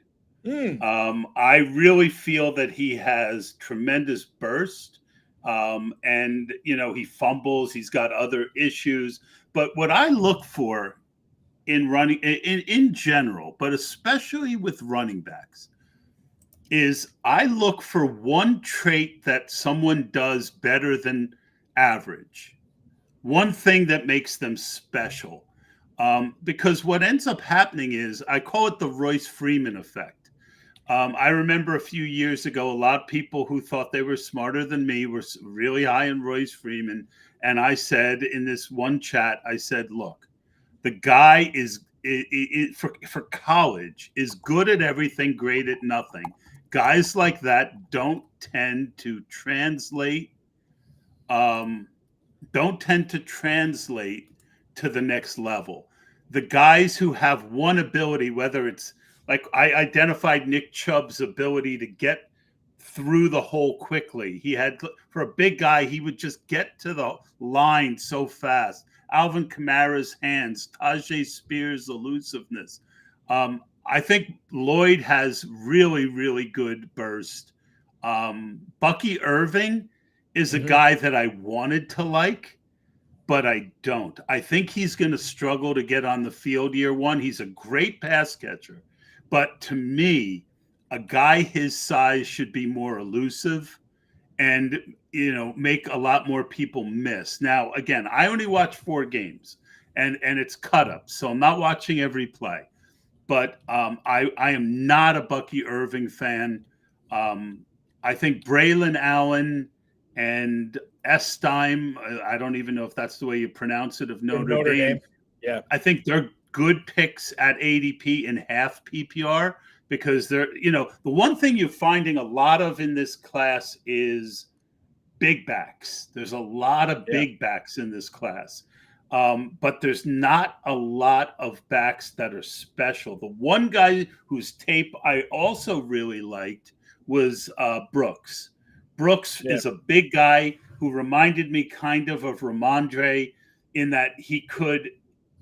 I really feel that he has tremendous burst. And he fumbles, he's got other issues. But what I look for in running in general, but especially with running backs, is I look for one trait that someone does better than average. One thing that makes them special. Because what ends up happening is, I call it the Royce Freeman effect. I remember a few years ago, a lot of people who thought they were smarter than me were really high in Royce Freeman. And I said in this one chat, I said, look, the guy is for college is good at everything, great at nothing. Guys like that don't tend to translate to the next level. The guys who have one ability, whether it's like I identified Nick Chubb's ability to get through the hole quickly. He had, for a big guy, he would just get to the line so fast. Alvin Kamara's hands, Tajay Spears' elusiveness. I think Lloyd has really, really good burst. Bucky Irving is a guy that I wanted to like, but I don't. I think he's going to struggle to get on the field year one. He's a great pass catcher. But to me, a guy his size should be more elusive and, make a lot more people miss. Now, again, I only watch 4 games and it's cut up. So I'm not watching every play. But I am not a Bucky Irving fan. I think Braylon Allen and Estime, I don't even know if that's the way you pronounce it, of Notre Dame. Yeah, I think they're good picks at ADP in half PPR because they're, the one thing you're finding a lot of in this class is big backs. There's a lot of big backs in this class. But there's not a lot of backs that are special. The one guy whose tape I also really liked was Brooks. Brooks is a big guy who reminded me kind of Ramondre in that he could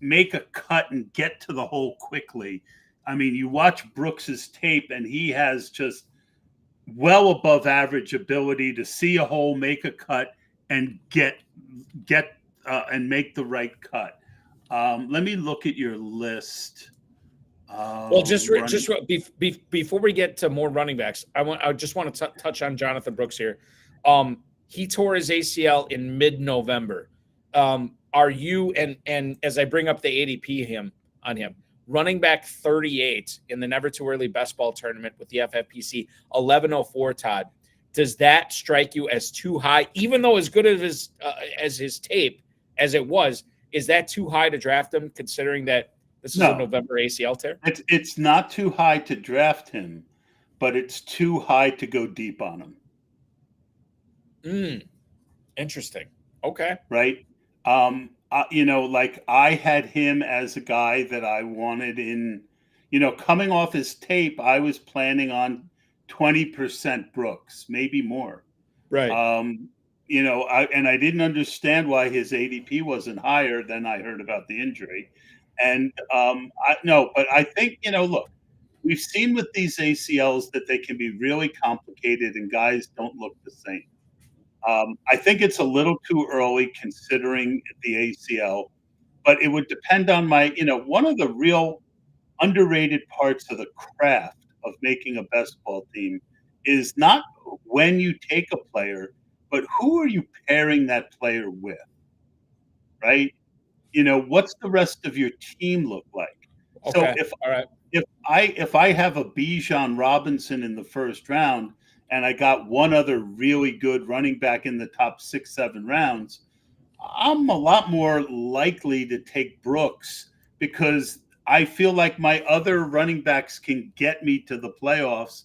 make a cut and get to the hole quickly. I mean, you watch Brooks's tape and he has just well above average ability to see a hole, make a cut, and get and make the right cut. Let me look at your list. Well, before we get to more running backs, I just want to touch on Johnathan Brooks here. He tore his ACL in mid-November. Are you and as I bring up the ADP on him, running back 38 in the Never Too Early Best Ball tournament with the FFPC, 1104, Todd. Does that strike you as too high, even though as good as his tape as it was? Is that too high to draft him, considering that this is a November ACL tear? It's not too high to draft him, but it's too high to go deep on him. Interesting. Okay. Right. Like I had him as a guy that I wanted in, coming off his tape, I was planning on 20% Brooks, maybe more. Right. I didn't understand why his ADP wasn't higher. Then I heard about the injury. And but I think, look, we've seen with these ACLs that they can be really complicated and guys don't look the same. I think it's a little too early considering the ACL, but it would depend on one of the real underrated parts of the craft of making a best ball team is not when you take a player, but who are you pairing that player with, right? What's the rest of your team look like? Okay. So if I have a Bijan Robinson in the first round and I got one other really good running back in the top 6-7 rounds, I'm a lot more likely to take Brooks because I feel like my other running backs can get me to the playoffs.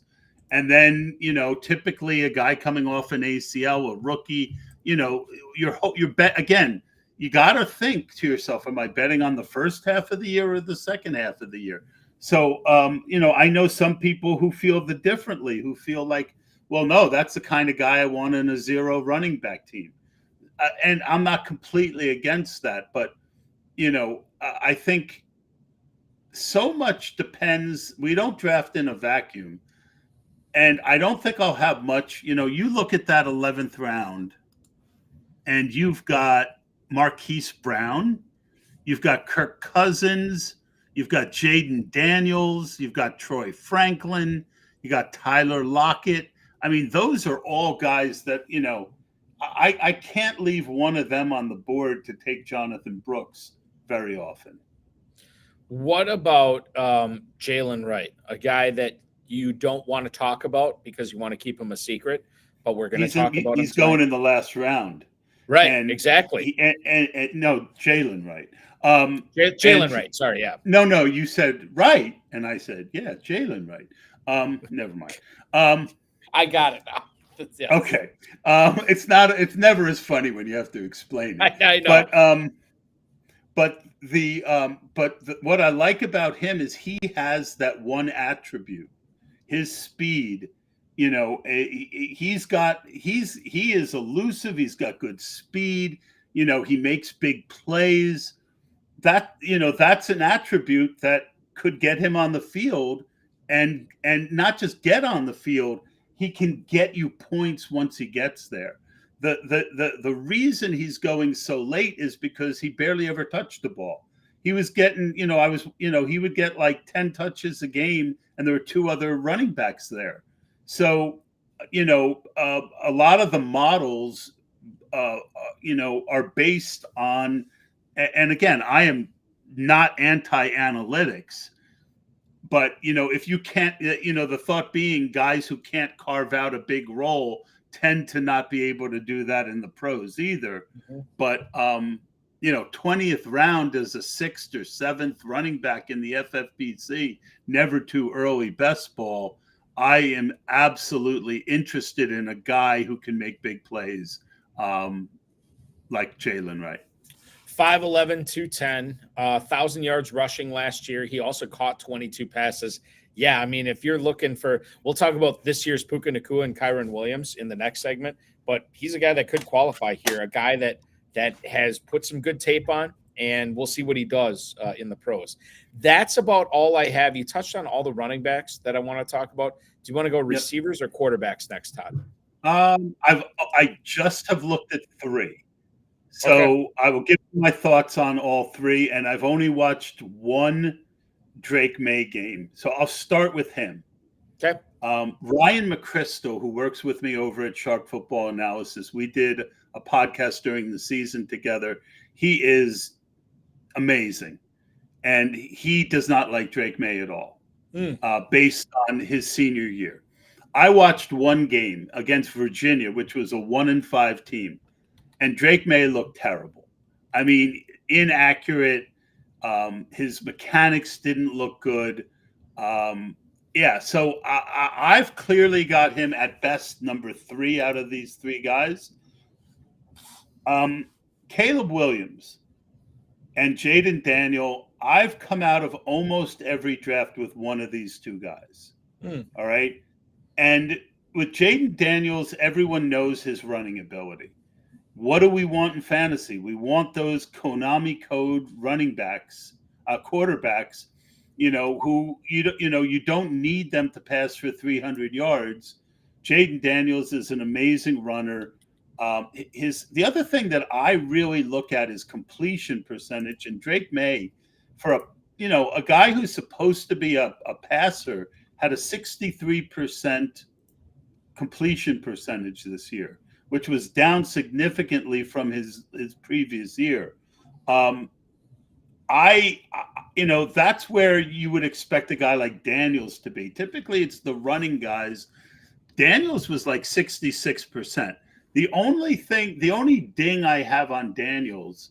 And then, typically a guy coming off an ACL, a rookie, your bet again. You got to think to yourself, am I betting on the first half of the year or the second half of the year? So, I know some people who feel differently, who feel like, well, no, that's the kind of guy I want in a zero running back team. And I'm not completely against that. But, I think so much depends. We don't draft in a vacuum. And I don't think I'll have much. You look at that 11th round and you've got Marquise Brown, you've got Kirk Cousins, you've got Jayden Daniels, you've got Troy Franklin, you got Tyler Lockett. I mean, those are all guys that, I can't leave one of them on the board to take Johnathan Brooks very often. What about Jaylin Wright, a guy that you don't want to talk about because you want to keep him a secret, but we're going to talk about him. He's going in the last round. Right, exactly. No, Jaylin Wright. Jaylin Wright. Sorry, yeah. No, you said Wright, and I said, yeah, Jaylin Wright. Never mind. I got it now. Yeah. Okay. It's never as funny when you have to explain it. I know. But what I like about him is he has that one attribute, his speed. He is elusive. He's got good speed. He makes big plays. That's an attribute that could get him on the field, and not just get on the field. He can get you points once he gets there. The reason he's going so late is because he barely ever touched the ball. He was getting, he would get like 10 touches a game, and there were two other running backs there. So, a lot of the models, are based on, and again, I am not anti-analytics, but, if you can't, the thought being guys who can't carve out a big role tend to not be able to do that in the pros either. Mm-hmm. But, 20th round as a 6th or 7th running back in the FFPC, never too early best ball. I am absolutely interested in a guy who can make big plays like Jaylin Wright. 5'11", 210, 1,000 yards rushing last year. He also caught 22 passes. Yeah, I mean, if you're looking for – we'll talk about this year's Puka Nacua and Kyrien Williams in the next segment, but he's a guy that could qualify here, a guy that has put some good tape on, and we'll see what he does in the pros. That's about all I have. You touched on all the running backs that I want to talk about. Do you want to go receivers or quarterbacks next, Todd? I just have looked at 3. So I will give you my thoughts on all three, and I've only watched one Drake Maye game. So I'll start with him. Okay. Ryan McChrystal, who works with me over at Sharp Football Analysis, we did a podcast during the season together. He is amazing, and he does not like Drake Maye at all, based on his senior year. I watched one game against Virginia, which was a 1-5 team, and Drake Maye looked terrible. I mean, inaccurate. His mechanics didn't look good. So I've clearly got him at best number 3 out of these 3 guys. Caleb Williams and Jayden Daniel, I've come out of almost every draft with one of these 2 guys. All right. And with Jayden Daniels, everyone knows his running ability. What do we want in fantasy? We want those Konami code running backs, quarterbacks, who you don't need them to pass for 300 yards. Jayden Daniels is an amazing runner. The other thing that I really look at is completion percentage. And Drake Maye, for a guy who's supposed to be a passer, had a 63% completion percentage this year, which was down significantly from his previous year. That's where you would expect a guy like Daniels to be. Typically, it's the running guys. Daniels was like 66%. The only ding I have on Daniels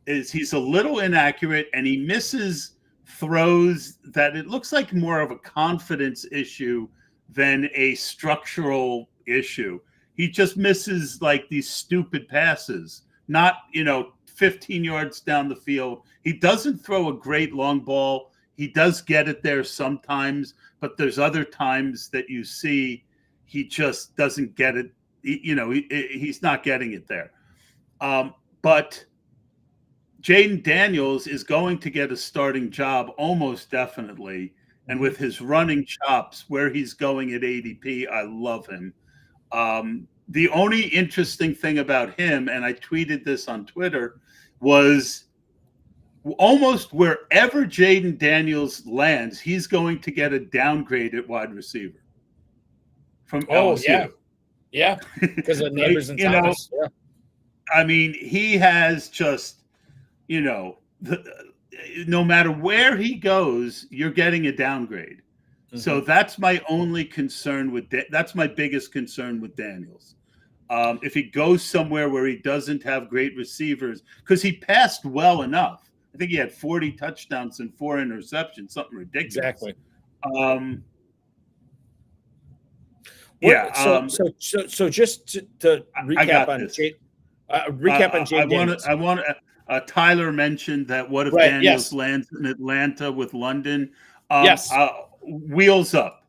is he's a little inaccurate, and he misses throws that it looks like more of a confidence issue than a structural issue. He just misses like these stupid passes, not, 15 yards down the field. He doesn't throw a great long ball. He does get it there sometimes, but there's other times that you see he just doesn't get it. He's not getting it there. But Jayden Daniels is going to get a starting job almost definitely. And with his running chops, where he's going at ADP, I love him. The only interesting thing about him, and I tweeted this on Twitter, was almost wherever Jayden Daniels lands, he's going to get a downgrade at wide receiver from LSU. Yeah, because of Neighbors and Thomas. Yeah. I mean, he has just, no matter where he goes, you're getting a downgrade. Mm-hmm. So that's my only concern that's my biggest concern with Daniels. If he goes somewhere where he doesn't have great receivers, because he passed well enough. I think he had 40 touchdowns and 4 interceptions, something ridiculous. Exactly. So just to recap on Jayden. I want Tyler mentioned that what if Daniels lands in Atlanta with London? Wheels up.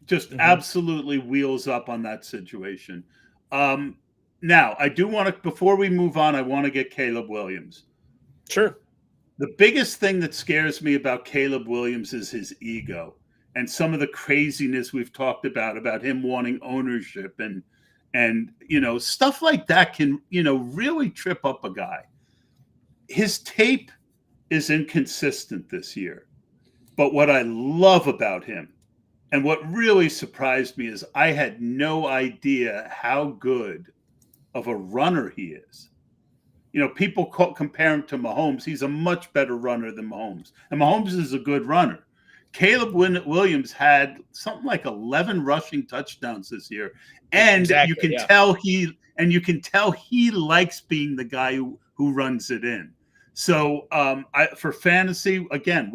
Just absolutely wheels up on that situation. Now, I do want to, before we move on, I want to get Caleb Williams. Sure. The biggest thing that scares me about Caleb Williams is his ego and some of the craziness we've talked about him wanting ownership and stuff like that can, really trip up a guy. His tape is inconsistent this year. But what I love about him and what really surprised me is I had no idea how good of a runner he is. People compare him to Mahomes. He's a much better runner than Mahomes. And Mahomes is a good runner. Caleb Williams had something like 11 rushing touchdowns this year. And you can tell he likes being the guy who runs it in. So for fantasy, again,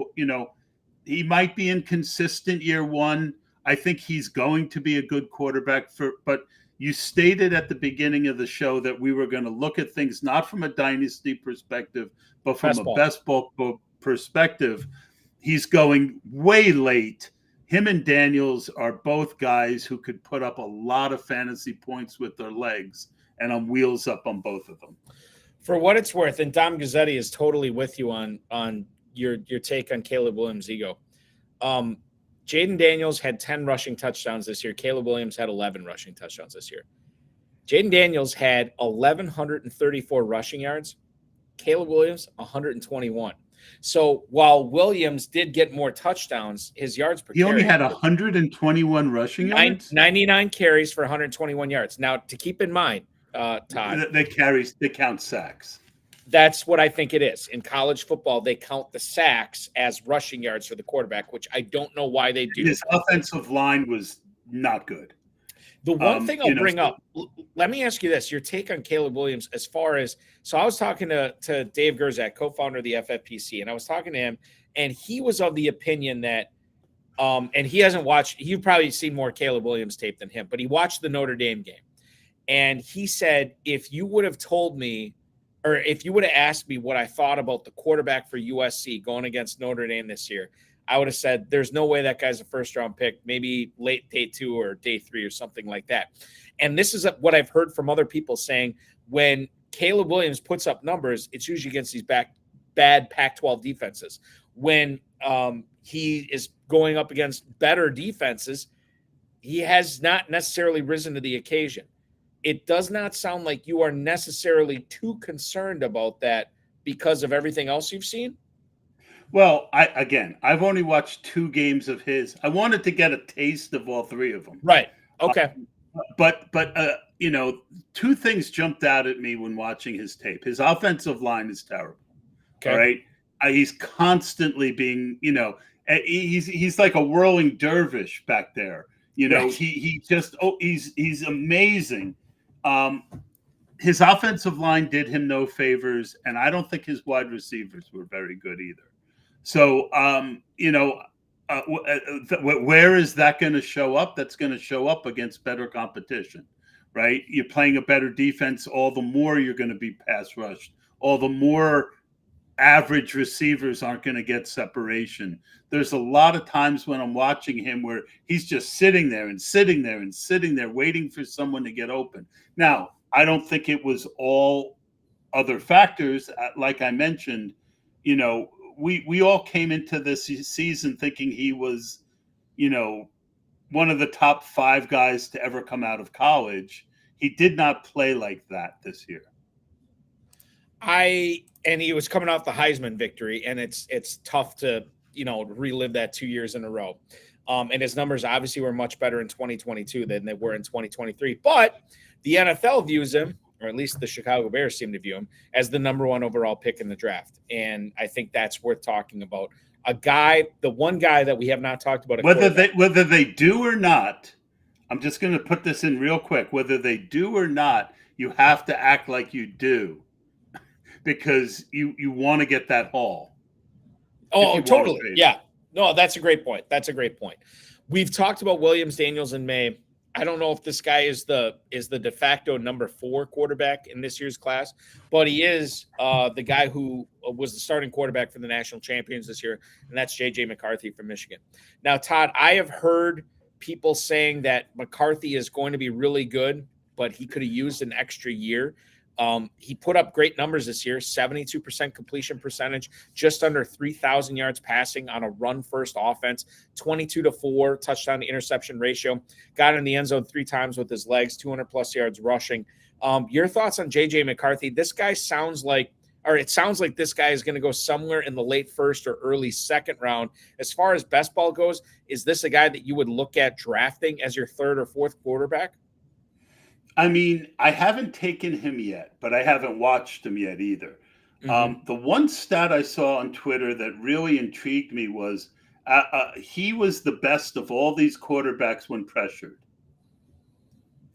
he might be inconsistent year one. I think he's going to be a good quarterback but you stated at the beginning of the show that we were going to look at things not from a dynasty perspective, but from a best ball perspective. He's going way late. Him and Daniels are both guys who could put up a lot of fantasy points with their legs, and I'm wheels up on both of them. For what it's worth, and Dom Gazzetti is totally with you on your take on Caleb Williams' ego. Jayden Daniels had 10 rushing touchdowns this year. Caleb Williams had 11 rushing touchdowns this year. Jayden Daniels had 1,134 rushing yards. Caleb Williams, 121. So while Williams did get more touchdowns, his yards per carry. He only had 121 rushing yards? 99 carries for 121 yards. Now, to keep in mind, Todd. They count sacks. That's what I think it is. In college football, they count the sacks as rushing yards for the quarterback, which I don't know why they do. His offensive line was not good. The one thing I'll bring up, let me ask you this, your take on Caleb Williams as far as, so I was talking to Dave Gerzak, co-founder of the FFPC, and I was talking to him, and he was of the opinion that, and he hasn't watched, you've probably seen more Caleb Williams tape than him, but he watched the Notre Dame game. And he said, if you would have told me, or if you would have asked me what I thought about the quarterback for USC going against Notre Dame this year, I would have said, there's no way that guy's a first-round pick, maybe late day 2 or day 3 or something like that. And this is what I've heard from other people saying, when Caleb Williams puts up numbers, it's usually against these bad Pac-12 defenses. When he is going up against better defenses, he has not necessarily risen to the occasion. It does not sound like you are necessarily too concerned about that because of everything else you've seen. Well, I've only watched 2 games of his. I wanted to get a taste of all 3 of them. Right. Okay. But 2 things jumped out at me when watching his tape. His offensive line is terrible. Okay. All right. He's constantly being, he's like a whirling dervish back there. Right. He's amazing. His offensive line did him no favors, and I don't think his wide receivers were very good either. So, where is that going to show up? That's going to show up against better competition, right? You're playing a better defense, all the more you're going to be pass rushed, all the more average receivers aren't going to get separation. There's a lot of times when I'm watching him where he's just sitting there, waiting for someone to get open. Now, I don't think it was all other factors. Like I mentioned, we all came into this season thinking he was, one of the top 5 guys to ever come out of college. He did not play like that this year. And he was coming off the Heisman victory, and it's tough to, relive that 2 years in a row. And his numbers obviously were much better in 2022 than they were in 2023. But the NFL views him, or at least the Chicago Bears seem to view him, as the number 1 overall pick in the draft. And I think that's worth talking about. The one guy that we have not talked about. Whether they do or not, I'm just going to put this in real quick. Whether they do or not, you have to act like you do, because you want to get that haul. Oh, totally. Yeah. No, that's a great point. We've talked about Williams, Daniels, and Maye. I don't know if this guy is the de facto number 4 quarterback in this year's class, but he is the guy who was the starting quarterback for the national champions this year, and that's J.J. McCarthy from Michigan. Now, Todd, I have heard people saying that McCarthy is going to be really good, but he could have used an extra year. He put up great numbers this year, 72% completion percentage, just under 3,000 yards passing on a run-first offense, 22-4 touchdown to interception ratio, got in the end zone 3 times with his legs, 200-plus yards rushing. Your thoughts on J.J. McCarthy? This guy sounds like this guy is going to go somewhere in the late 1st or early 2nd round. As far as best ball goes, is this a guy that you would look at drafting as your 3rd or 4th quarterback? I mean, I haven't taken him yet, but I haven't watched him yet either. Mm-hmm. The one stat I saw on Twitter that really intrigued me was he was the best of all these quarterbacks when pressured.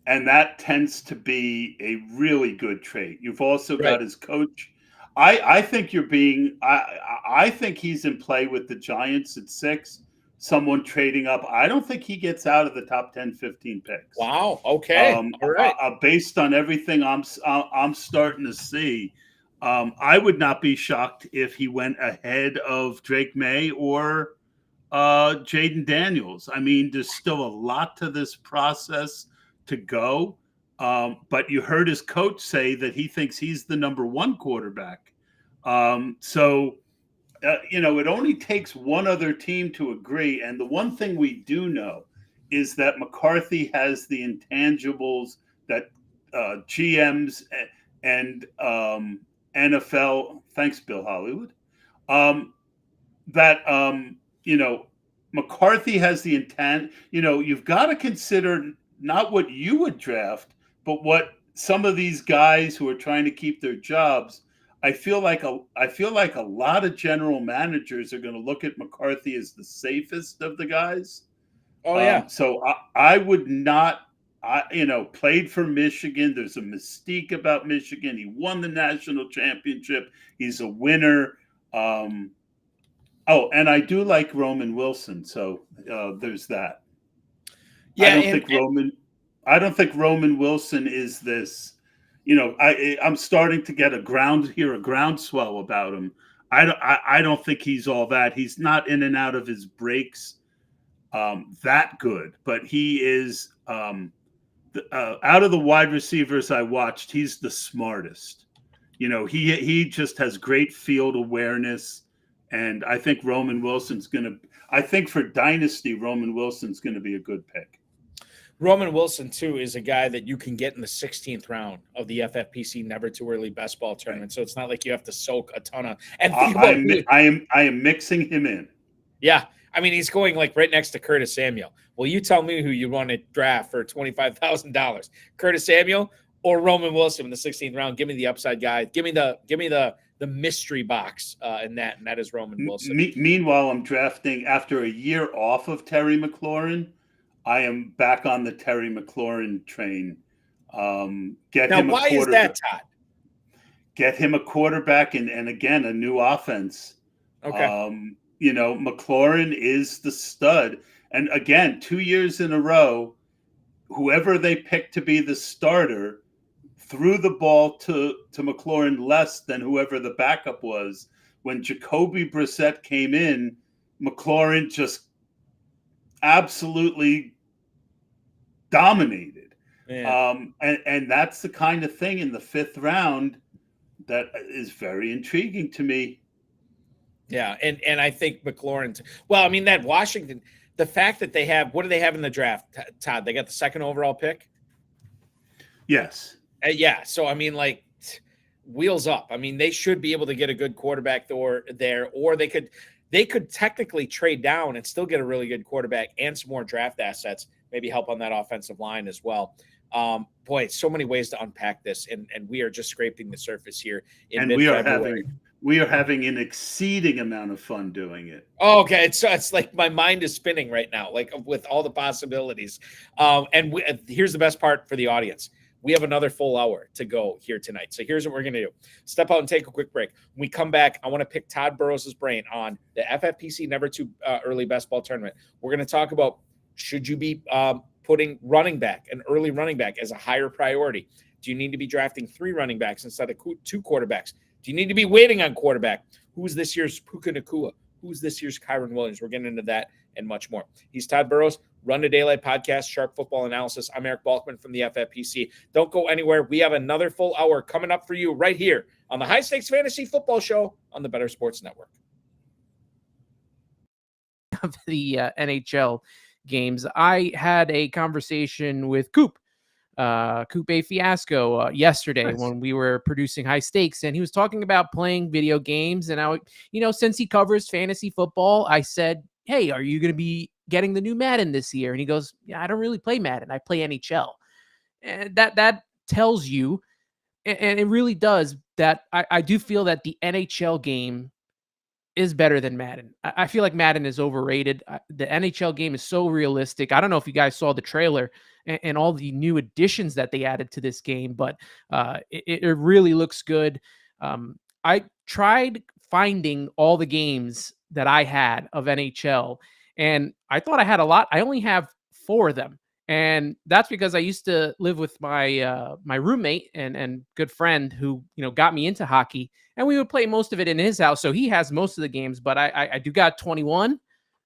And that tends to be a really good trait. You've also got his coach. I think I think he's in play with the Giants at 6. Someone trading up. I don't think he gets out of the top 10, 15 picks. Wow. Okay. All right. Based on everything I'm starting to see, I would not be shocked if he went ahead of Drake Maye or Jayden Daniels. I mean, there's still a lot to this process to go. But you heard his coach say that he thinks he's the number 1 quarterback. It only takes one other team to agree. And the one thing we do know is that McCarthy has the intangibles that GMs and NFL. Thanks, Bill Hollywood. McCarthy has the intent. You've got to consider not what you would draft, but what some of these guys who are trying to keep their jobs. I feel like a lot of general managers are going to look at McCarthy as the safest of the guys. Oh yeah. So I would not. Played for Michigan. There's a mystique about Michigan. He won the national championship. He's a winner. And I do like Roman Wilson. So there's that. Yeah, I don't think Roman Wilson is this. I'm starting to get a groundswell about him. I don't think he's all that. He's not in and out of his breaks that good, but he is. Out of the wide receivers I watched, he's the smartest. He just has great field awareness, and I think I think for Dynasty, Roman Wilson's going to be a good pick. Roman Wilson, too, is a guy that you can get in the 16th round of the FFPC Never Too Early Best Ball Tournament. So it's not like you have to soak a ton of. And I am mixing him in. Yeah. I mean, he's going like right next to Curtis Samuel. Well, you tell me who you want to draft for $25,000, Curtis Samuel or Roman Wilson in the 16th round. Give me the upside guy. Give me the mystery box in that, and that is Roman Wilson. Meanwhile, I'm drafting after a year off of Terry McLaurin. I am back on the Terry McLaurin train. Why is that, Todd? Get him a quarterback and again a new offense. Okay. McLaurin is the stud. And again, 2 years in a row, whoever they picked to be the starter threw the ball to McLaurin less than whoever the backup was. When Jacoby Brissett came in, McLaurin just absolutely dominated. And that's the kind of thing in the 5th round that is very intriguing to me. Yeah, and I think McLaurin. Well, I mean that Washington. The fact that they have, what do they have in the draft, Todd? They got the 2nd overall pick. Yes. Yeah. So I mean, like, wheels up. I mean, they should be able to get a good quarterback there, or they could technically trade down and still get a really good quarterback and some more draft assets. Maybe help on that offensive line as well. Boy, so many ways to unpack this, and we are just scraping the surface here. We are having an exceeding amount of fun doing it. Oh, okay. It's like my mind is spinning right now, like with all the possibilities. Here's the best part for the audience. We have another full hour to go here tonight. So here's what we're going to do. Step out and take a quick break. When we come back, I want to pick Todd Burros' brain on the FFPC Never Too Early Best Ball Tournament. We're going to talk about, should you be putting an early running back as a higher priority? Do you need to be drafting 3 running backs instead of 2 quarterbacks? Do you need to be waiting on quarterback? Who's this year's Puka Nacua? Who's this year's Kyrien Williams? We're getting into that and much more. He's Todd Burros, Run to Daylight Podcast, Sharp Football Analysis. I'm Eric Balkman from the FFPC. Don't go anywhere. We have another full hour coming up for you right here on the High Stakes Fantasy Football Show on the Better Sports Network. Of the NHL games, I had a conversation with Coop A Fiasco yesterday when we were producing High Stakes, and he was talking about playing video games. And since he covers fantasy football, I said, hey, are you going to be getting the new Madden this year? And he goes, yeah, I don't really play Madden. I play NHL. And that tells you, and it really does, that I do feel that the NHL game is better than Madden. I feel like Madden is overrated. The NHL game is so realistic. I don't know if you guys saw the trailer and all the new additions that they added to this game, but it really looks good. I tried finding all the games that I had of NHL, and I thought I had a lot. I only have 4 of them, and that's because I used to live with my my roommate and good friend who got me into hockey, and we would play most of it in his house. So he has most of the games, but I do got 21.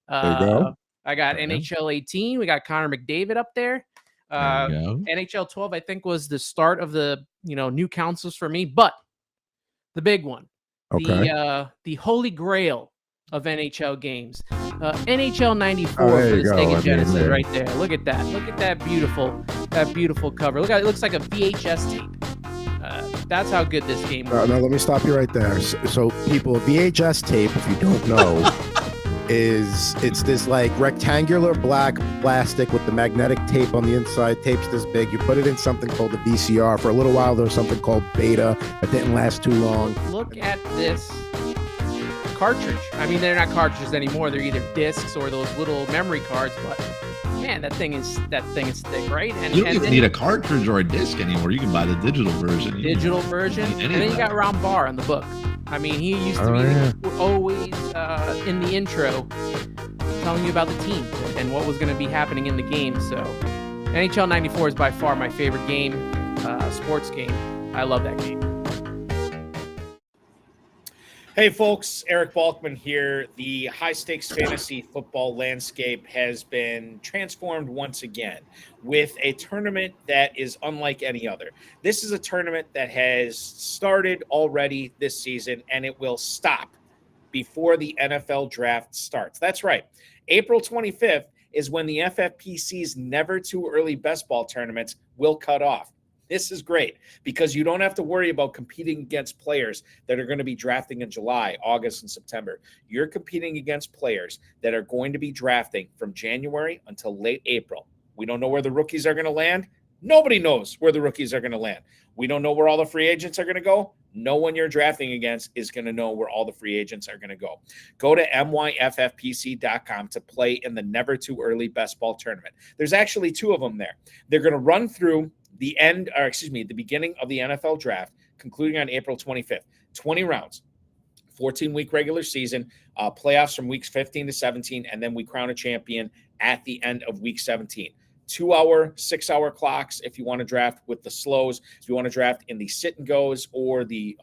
There you go. I got NHL 18. We got Connor McDavid up there. NHL 12, I think, was the start of the new consoles for me, but the big one, the holy grail of NHL games, NHL 94 for the Sega Genesis right there. Look at that. Look at that beautiful that beautiful cover. Look at it. It looks like a VHS tape. That's how good this game was. No, let me stop you right there. So people, VHS tape, if you don't know, it's this like rectangular black plastic with the magnetic tape on the inside. Tape's this big. You put it in something called a VCR. For a little while, there was something called Beta that didn't last too long. Look at this cartridge. I mean, they're not cartridges anymore. They're either discs or those little memory cards. But man, that thing is thick, right? And you don't even need a cartridge or a disc anymore. You can buy the digital version. And then you got Ron Barr on the book. I mean, he used to be always in the intro telling you about the team and what was going to be happening in the game. So NHL 94 is by far my favorite game, sports game. I love that game. Hey folks, Eric Balkman here. The high-stakes fantasy football landscape has been transformed once again with a tournament that is unlike any other. This is a tournament that has started already this season, and it will stop before the NFL draft starts. That's right. April 25th is when the FFPC's Never Too Early Best Ball tournaments will cut off. This is great because you don't have to worry about competing against players that are going to be drafting in July, August, and September. You're competing against players that are going to be drafting from January until late April. We don't know where the rookies are going to land. Nobody knows where the rookies are going to land. We don't know where all the free agents are going to go. No one you're drafting against is going to know where all the free agents are going to go. Go to myffpc.com to play in the Never Too Early Best Ball tournament. There's actually two of them there. They're going to run through the beginning of the NFL draft, concluding on April 25th. 20 rounds, 14-week regular season, playoffs from weeks 15 to 17, and then we crown a champion at the end of week 17. 2-hour, 6-hour clocks if you want to draft with the slows. If you want to draft in the sit and goes or the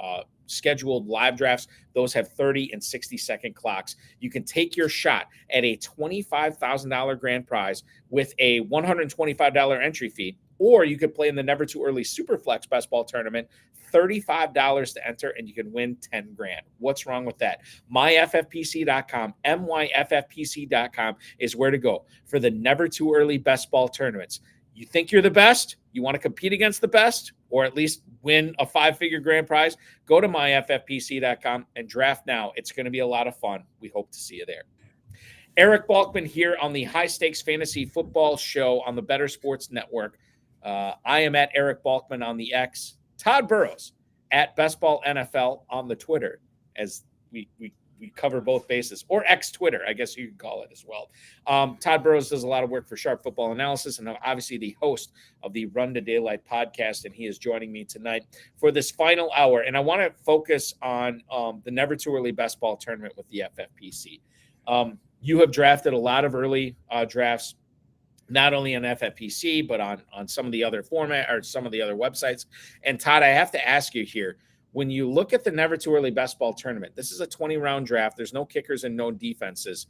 scheduled live drafts, those have 30 and 60-second clocks. You can take your shot at a $25,000 grand prize with a $125 entry fee, or you could play in the Never Too Early Superflex Best Ball Tournament, $35 to enter, and you can win 10 grand. What's wrong with that? MyFFPC.com, MyFFPC.com is where to go for the Never Too Early Best Ball Tournaments. You think you're the best? You want to compete against the best, or at least win a 5-figure grand prize? Go to MyFFPC.com and draft now. It's going to be a lot of fun. We hope to see you there. Eric Balkman here on the High Stakes Fantasy Football Show on the Better Sports Network. I am at Eric Balkman on the X. Todd Burros at Best Ball NFL on the Twitter, as we cover both bases, or X Twitter, I guess you could call it as well. Todd Burros does a lot of work for Sharp Football Analysis and obviously the host of the Run to Daylight podcast, and he is joining me tonight for this final hour. And I want to focus on the Never Too Early Best Ball tournament with the FFPC. You have drafted a lot of early drafts, not only on FFPC, but on some of the other format or some of the other websites. And Todd, I have to ask you here, when you look at the Never Too Early Best Ball tournament, this is a 20-round draft. There's no kickers and no defenses.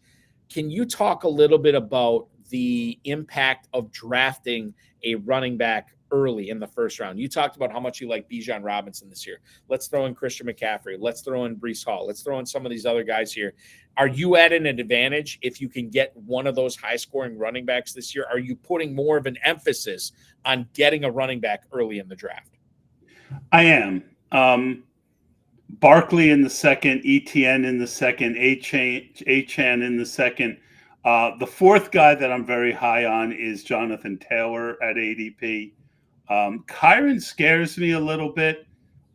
Can you talk a little bit about the impact of drafting a running back early in the first round? You talked about how much you like Bijan Robinson this year. Let's throw in Christian McCaffrey. Let's throw in Breece Hall. Let's throw in some of these other guys here. Are you at an advantage if you can get one of those high-scoring running backs this year? Are you putting more of an emphasis on getting a running back early in the draft? I am. Barkley in the second, ETN in the second, Achane in the second. The fourth guy that I'm very high on is Johnathan Taylor at ADP. Kyrien scares me a little bit.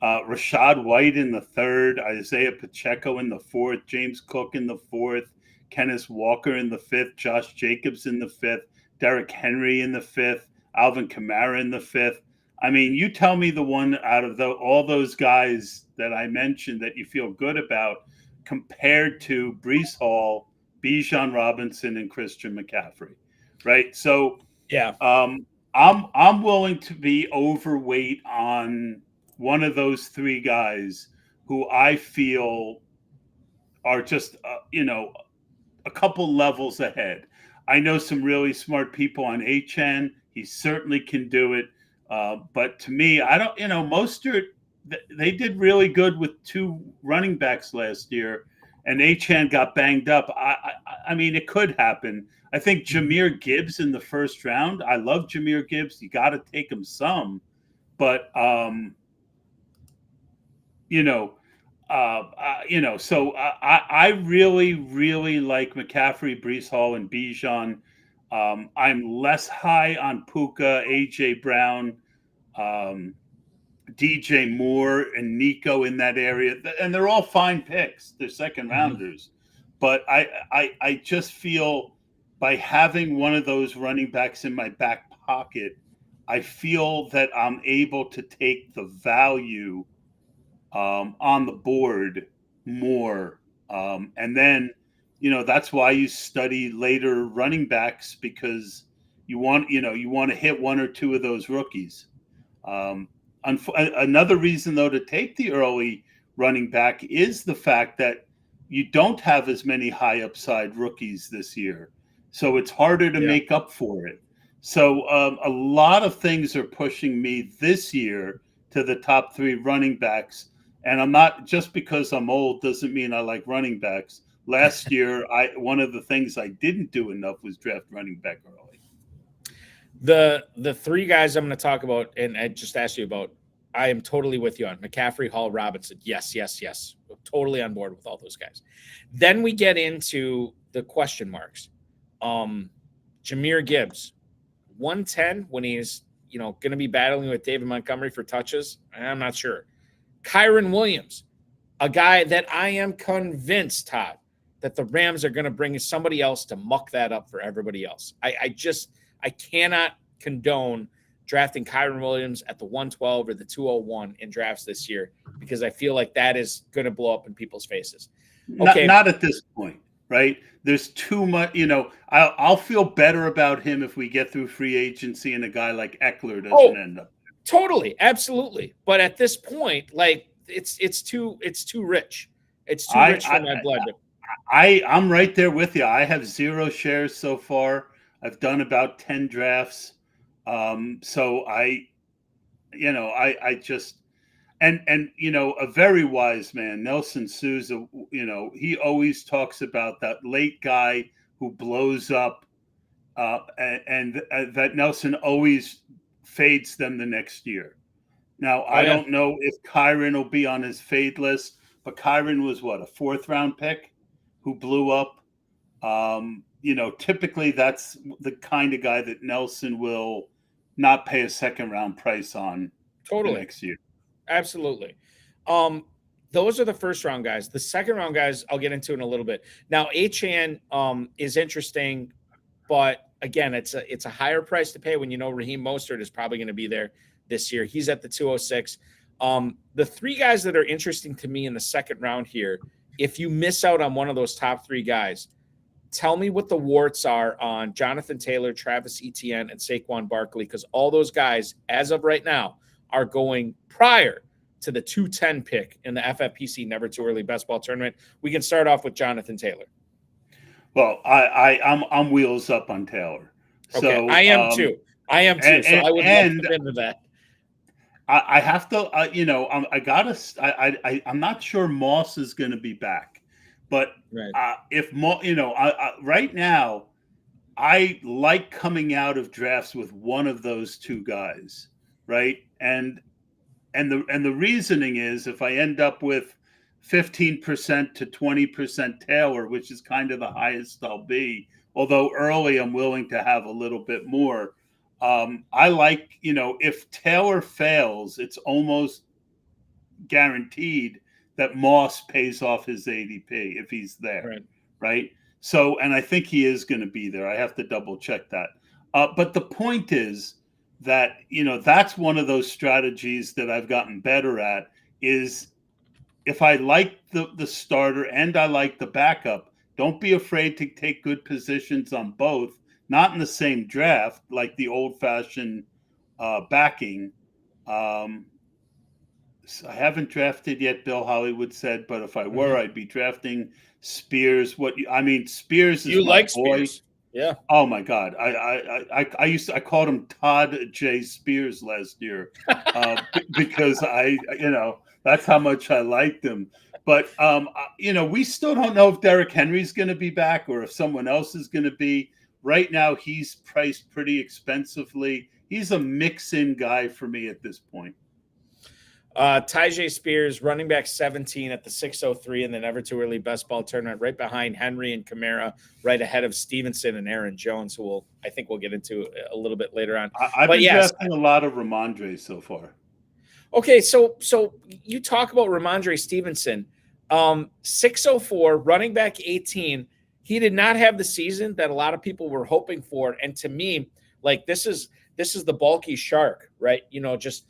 Rashad White in the third, Isaiah Pacheco in the fourth, James Cook in the fourth, Kenneth Walker in the fifth, Josh Jacobs in the fifth, Derrick Henry in the fifth, Alvin Kamara in the fifth. I mean, you tell me the one out of all those guys that I mentioned that you feel good about compared to Breece Hall, Bijan Robinson, and Christian McCaffrey, right? So, yeah, I'm willing to be overweight on one of those three guys who I feel are just, a couple levels ahead. I know some really smart people on HN. He certainly can do it. But to me, I don't, Mostert, they did really good with two running backs last year, and HN got banged up. I mean, it could happen. I think Jahmyr Gibbs in the first round. I love Jahmyr Gibbs. You got to take him some, but So I really, really like McCaffrey, Breece Hall, and Bijan. I'm less high on Puka, AJ Brown, DJ Moore, and Nico in that area, and they're all fine picks. They're second rounders, but I just feel by having one of those running backs in my back pocket, I feel that I'm able to take the value on the board more. And then, that's why you study later running backs, because you want to hit one or two of those rookies. Another reason, though, to take the early running back is the fact that you don't have as many high upside rookies this year. So it's harder to make up for it. So a lot of things are pushing me this year to the top 3 running backs. And I'm not, just because I'm old doesn't mean I like running backs. Last year, one of the things I didn't do enough was draft running back early. The 3 guys I'm going to talk about, and I just asked you about, I am totally with you on McCaffrey, Hall, Robinson. Yes. I'm totally on board with all those guys. Then we get into the question marks. Jahmyr Gibbs, 110 when he's, going to be battling with David Montgomery for touches. I'm not sure. Kyrien Williams, a guy that I am convinced, Todd, that the Rams are going to bring somebody else to muck that up for everybody else. I cannot condone drafting Kyrien Williams at the 112 or the 201 in drafts this year, because I feel like that is going to blow up in people's faces. Okay. Not at this point, right? There's too much, I'll feel better about him if we get through free agency and a guy like Eckler doesn't end up. Totally, absolutely. But at this point, like it's too rich. It's too rich for my blood. I'm right there with you. I have 0 shares so far. I've done about 10 drafts. So I just a very wise man, Nelson Sousa, he always talks about that late guy who blows up, and that Nelson always fades them the next year. Now, I don't know if Kyrien will be on his fade list, but Kyrien was a 4th round pick who blew up. Typically that's the kind of guy that Nelson will not pay a 2nd round price on next year. Absolutely. Those are the 1st round guys. The 2nd round guys I'll get into in a little bit. Now, Achane is interesting, but again, it's a higher price to pay when Raheem Mostert is probably going to be there this year. He's at the 206. The 3 guys that are interesting to me in the 2nd round here, if you miss out on one of those top 3 guys, tell me what the warts are on Jonathan Taylor, Travis Etienne, and Saquon Barkley, because all those guys, as of right now, are going prior to the 210 pick in the FFPC Never Too Early Best Ball Tournament. We can start off with Jonathan Taylor. Well, I'm wheels up on Taylor. So, okay, I am too. So I would love to get into that. I have to, I'm not sure Moss is going to be back, but if right now, I like coming out of drafts with one of those 2 guys, right? And the reasoning is, if I end up with 15% to 20% Taylor, which is kind of the highest I'll be, although early I'm willing to have a little bit more. I like, if Taylor fails, it's almost guaranteed that Moss pays off his ADP if he's there, right? So, and I think he is going to be there. I have to double check that. But the point is that, that's one of those strategies that I've gotten better at, is if I like the starter and I like the backup, don't be afraid to take good positions on both, not in the same draft, like the old-fashioned backing. I haven't drafted yet, Bill Hollywood said, but if I were, I'd be drafting Spears. Spears is you my like boy. Spears. Yeah. Oh my God. I called him Todd J. Spears last year because that's how much I liked him. But we still don't know if Derrick Henry's going to be back or if someone else is going to be. right now he's priced pretty expensively. He's a mix-in guy for me at this point. Tyjae Spears, running back 17 at the 603 in the Never Too Early Best Ball Tournament, right behind Henry and Kamara, right ahead of Stevenson and Aaron Jones, who I think we'll get into a little bit later on. I've been drafting a lot of Ramondre so far. Okay, so you talk about Ramondre Stevenson, 604, running back 18. He did not have the season that a lot of people were hoping for, and to me, like this is the bulky shark, right? Just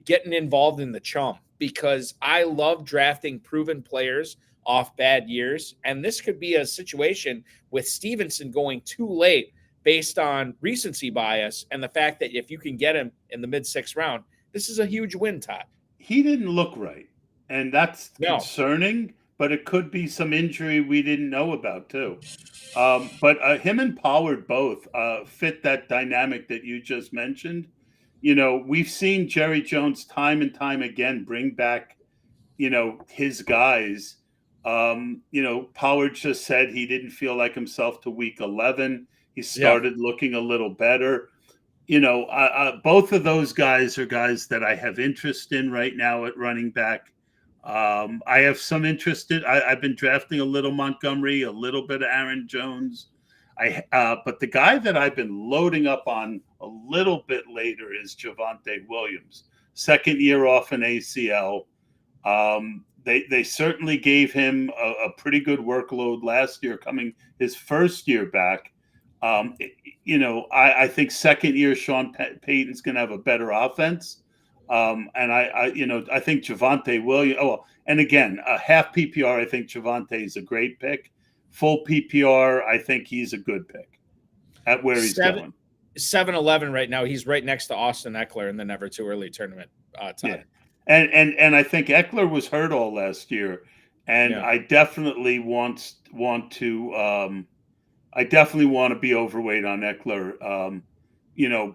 getting involved in the chum, because I love drafting proven players off bad years. And this could be a situation with Stevenson going too late based on recency bias and the fact that if you can get him in the mid-6th round, this is a huge win, Todd. He didn't look right, and that's concerning, but it could be some injury we didn't know about too. But him and Pollard both fit that dynamic that you just mentioned. We've seen Jerry Jones time and time again bring back, his guys. Pollard just said he didn't feel like himself to week 11. He started looking a little better. Both of those guys are guys that I have interest in right now at running back. I have some interest in. I've been drafting a little Montgomery, a little bit of Aaron Jones. But the guy that I've been loading up on a little bit later is Javonte Williams. Second year off an ACL. They certainly gave him a pretty good workload last year, coming his first year back. I think second year Sean Payton's going to have a better offense. And I think Javonte Williams. Oh, and again, a half PPR, I think Javonte is a great pick. Full PPR, I think he's a good pick at where he's going. 7-11 right now. He's right next to Austin Eckler in the Never Too Early tournament. Yeah. And I think Eckler was hurt all last year, and I definitely want to be overweight on Eckler.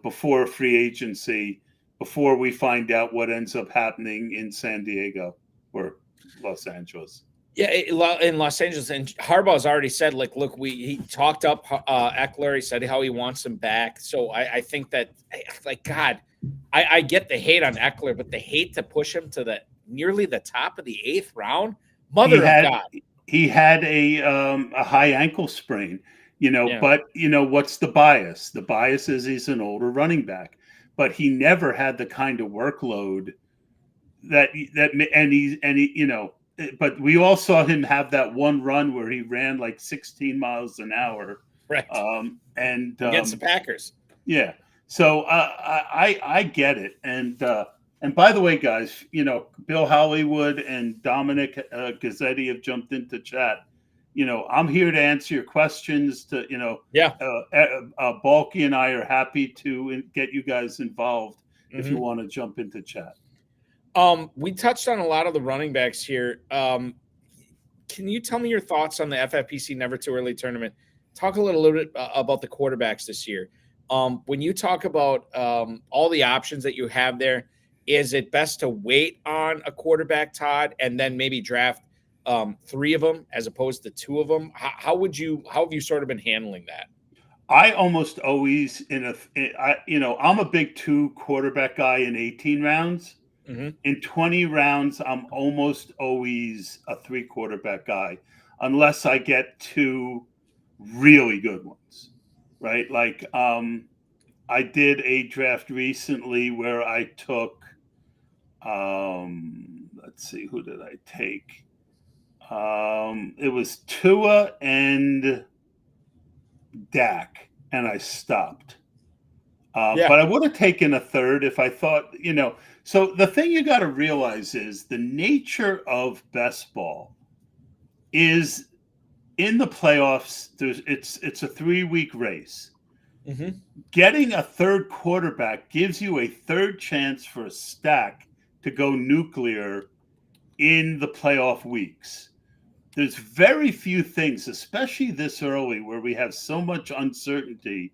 Before free agency, before we find out what ends up happening in San Diego or Los Angeles. Yeah, in Los Angeles, and Harbaugh's already said, like, look, he talked up Eckler. He said how he wants him back. So I think that, like, God, I get the hate on Eckler, but the hate to push him to nearly the top of the 8th round, God. He had a high ankle sprain, but what's the bias? The bias is he's an older running back, but he never had the kind of workload that but we all saw him have that one run where he ran like 16 miles an hour. Right. Against the Packers. Yeah. So I get it. And by the way, guys, Bill Hollywood and Dominic Gazzetti have jumped into chat. I'm here to answer your questions. Balky and I are happy to get you guys involved if you want to jump into chat. We touched on a lot of the running backs here. Can you tell me your thoughts on the FFPC Never Too Early tournament? Talk a little bit about the quarterbacks this year. When you talk about all the options that you have there, is it best to wait on a quarterback, Todd, and then maybe draft 3 of them as opposed to 2 of them? How have you sort of been handling that? I almost always I'm a big 2 quarterback guy in 18 rounds. Mm-hmm. In 20 rounds, I'm almost always a 3 quarterback guy, unless I get 2 really good ones, right? Like I did a draft recently where I took, let's see, who did I take? It was Tua and Dak, and I stopped. But I would have taken a 3rd if I thought, So the thing you got to realize is the nature of best ball is in the playoffs. It's a 3-week race. Mm-hmm. Getting a 3rd quarterback gives you a 3rd chance for a stack to go nuclear in the playoff weeks. There's very few things, especially this early, where we have so much uncertainty,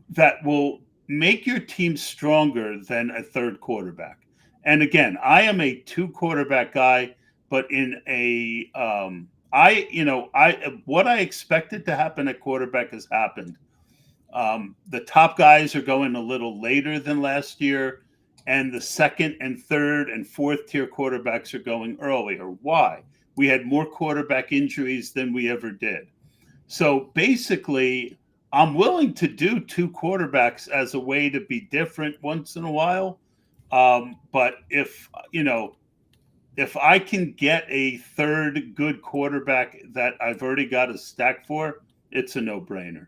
that will make your team stronger than a 3rd quarterback. And again, I am a 2 quarterback guy, but in what I expected to happen at quarterback has happened. The top guys are going a little later than last year, and the second and third and fourth tier quarterbacks are going earlier. Why? We had more quarterback injuries than we ever did. So basically, I'm willing to do 2 quarterbacks as a way to be different once in a while. But if I can get a third good quarterback that I've already got a stack for, it's a no-brainer.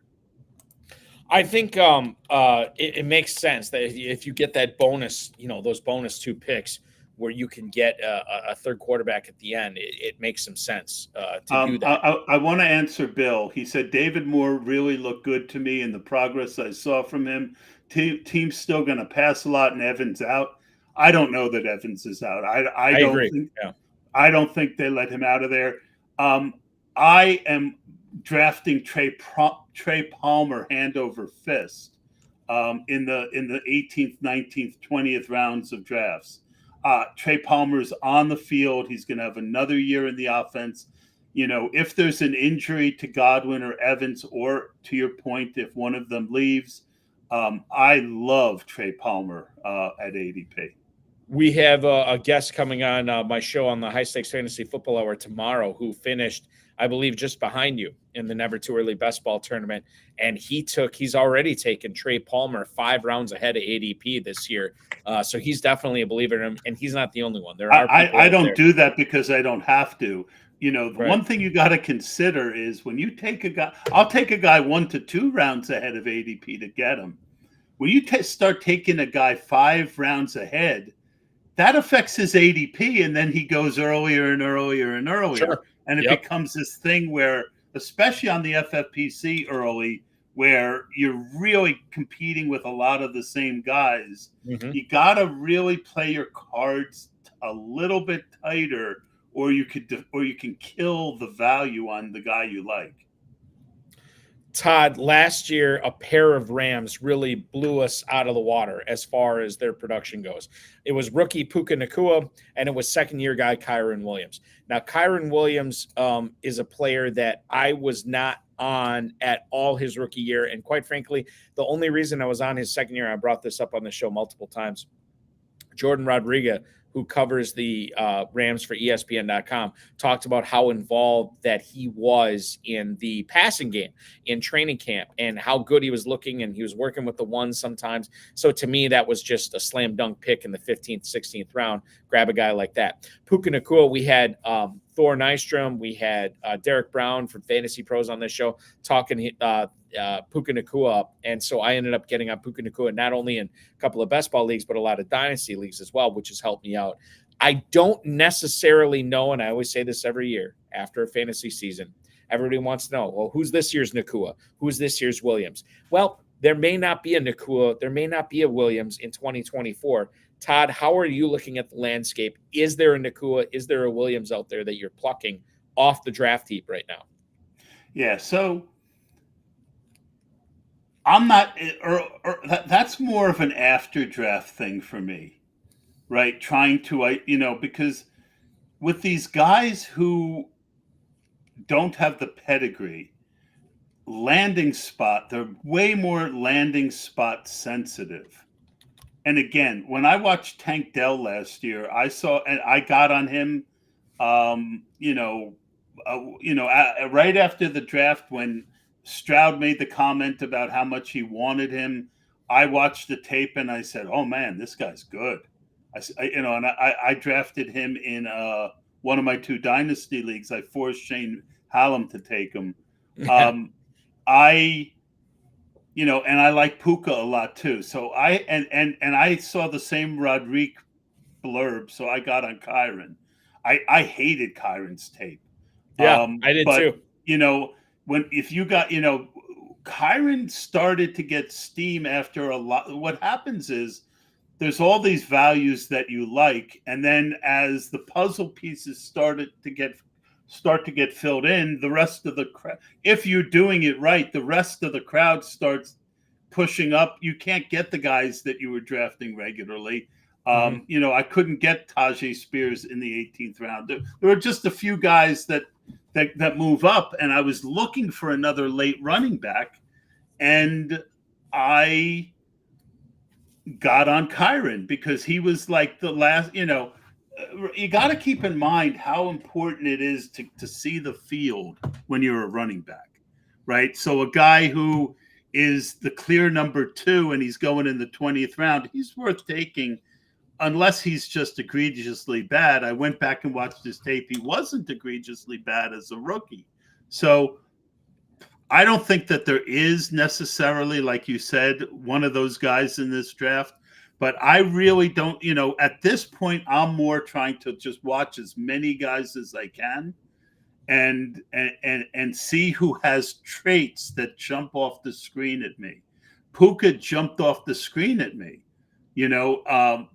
I think it makes sense that if you get that bonus, those bonus 2 picks where you can get a third quarterback at the end, it makes some sense to do that. I want to answer Bill. He said, David Moore really looked good to me in the progress I saw from him. Team's still going to pass a lot and Evans out. I don't know that Evans is out. I don't agree. I don't think they let him out of there. I am drafting Trey Palmer hand over fist in the 18th, 19th, 20th rounds of drafts. Trey Palmer's on the field. He's going to have another year in the offense. If there's an injury to Godwin or Evans, or to your point, if one of them leaves, I love Trey Palmer at ADP. We have a guest coming on my show on the High Stakes Fantasy Football Hour tomorrow who finished, I believe, just behind you in the Never Too Early Best Ball tournament. And he's already taken Trey Palmer 5 rounds ahead of ADP this year. So he's definitely a believer in him, and he's not the only one. There are I don't do that because I don't have to. The one thing you got to consider is when you take a guy, I'll take a guy 1 to 2 rounds ahead of ADP to get him. When you start taking a guy 5 rounds ahead, that affects his ADP, and then he goes earlier and earlier and earlier. Sure. And it becomes this thing where, especially on the FFPC early, where you're really competing with a lot of the same guys, you got to really play your cards a little bit tighter, or you can kill the value on the guy you like. Todd, last year, a pair of Rams really blew us out of the water as far as their production goes. It was rookie Puka Nacua, and it was second-year guy Kyrien Williams. Now, Kyrien Williams is a player that I was not on at all his rookie year, and quite frankly, the only reason I was on his second year, I brought this up on the show multiple times, Jordan Rodriguez, who covers the Rams for ESPN.com, talked about how involved that he was in the passing game in training camp and how good he was looking, and he was working with the ones sometimes. So to me, that was just a slam dunk pick in the 15th, 16th round. Grab a guy like that. Puka Nacua, we had Thor Nystrom, we had Derek Brown from Fantasy Pros on this show talking Puka Nacua up. And so I ended up getting on Puka Nacua not only in a couple of best ball leagues, but a lot of dynasty leagues as well, which has helped me out. I don't necessarily know, and I always say this every year after a fantasy season, everybody wants to know, well, who's this year's Nacua? Who's this year's Williams? Well, there may not be a Nacua. There may not be a Williams in 2024. Todd, how are you looking at the landscape? Is there a Nacua? Is there a Williams out there that you're plucking off the draft heap right now? Yeah, so I'm not, that's more of an after draft thing for me, right? Trying to, because with these guys who don't have the pedigree, landing spot, they're way more landing spot sensitive. And again, when I watched Tank Dell last year, I saw, and I got on him, right after the draft when Stroud made the comment about how much he wanted him. I watched the tape and I said, "Oh man, this guy's good." I drafted him in one of my 2 dynasty leagues. I forced Shane Hallam to take him. And I like Puka a lot too. So I saw the same Rodriguez blurb, so I got on Kyrien. I hated Kyrien's tape. Yeah, I did too. Kyrien started to get steam after a lot. What happens is there's all these values that you like, and then as the puzzle pieces start to get filled in, the rest of the crowd, if you're doing it right, the rest of the crowd starts pushing up. You can't get the guys that you were drafting regularly. I couldn't get Tajay Spears in the 18th round. There were just a few guys that move up, and I was looking for another late running back, and I got on Kyrien because he was like the last, you got to keep in mind how important it is to see the field when you're a running back, right? So a guy who is the clear number 2 and he's going in the 20th round, he's worth taking unless he's just egregiously bad. I went back and watched his tape. He wasn't egregiously bad as a rookie. So I don't think that there is necessarily, like you said, one of those guys in this draft, but I really don't, at this point, I'm more trying to just watch as many guys as I can and see who has traits that jump off the screen at me. Puka jumped off the screen at me,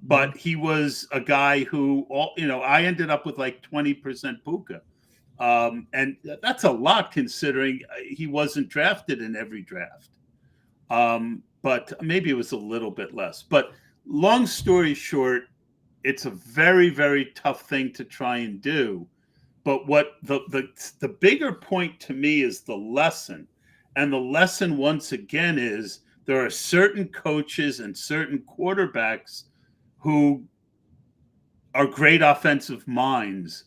but he was a guy who, I ended up with like 20% Puka. And that's a lot considering he wasn't drafted in every draft. But maybe it was a little bit less. But long story short, it's a very, very tough thing to try and do. But what the bigger point to me is the lesson. And the lesson, once again, is there are certain coaches and certain quarterbacks who are great offensive minds.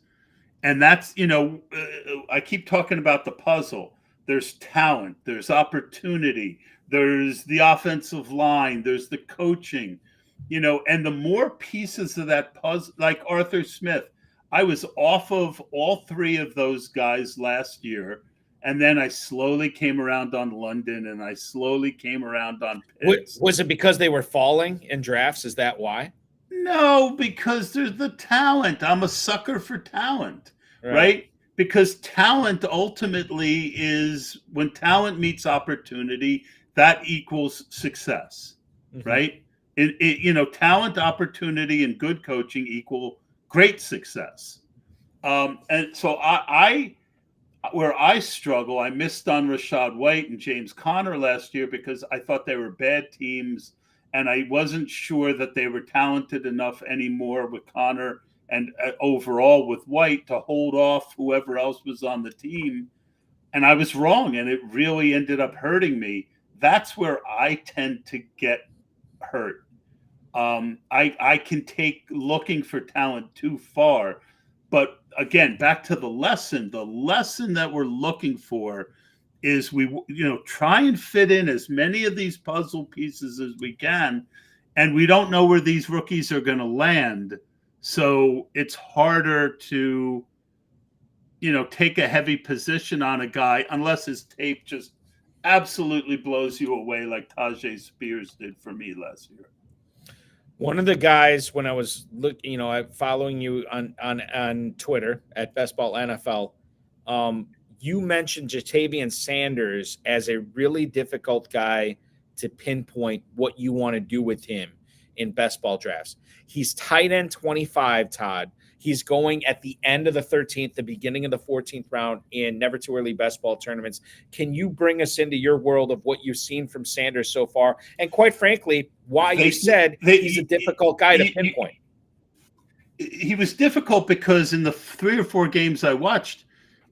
And that's, I keep talking about the puzzle. There's talent, there's opportunity, there's the offensive line, there's the coaching, and the more pieces of that puzzle, like Arthur Smith, I was off of all 3 of those guys last year. And then I slowly came around on London and I slowly came around on Pitts. Was it because they were falling in drafts? Is that why? No, because there's the talent. I'm a sucker for talent, right? Because talent ultimately is when talent meets opportunity, that equals success, right? Talent, opportunity, and good coaching equal great success. And so where I struggle, I missed on Rachaad White and James Conner last year because I thought they were bad teams. And I wasn't sure that they were talented enough anymore with Conner and overall with White to hold off whoever else was on the team. And I was wrong, and it really ended up hurting me. That's where I tend to get hurt. I can take looking for talent too far. But again, back to the lesson that we're looking for is we try and fit in as many of these puzzle pieces as we can, and we don't know where these rookies are going to land, so it's harder to take a heavy position on a guy unless his tape just absolutely blows you away like Tajay Spears did for me last year. One of the guys, when I was following you on Twitter at Best Ball NFL, you mentioned Ja'Tavion Sanders as a really difficult guy to pinpoint what you want to do with him in best ball drafts. He's tight end 25, Todd. He's going at the end of the 13th, the beginning of the 14th round in never too early best ball tournaments. Can you bring us into your world of what you've seen from Sanders so far? And quite frankly, why you said he's a difficult guy to pinpoint. He was difficult because in the 3 or 4 games I watched,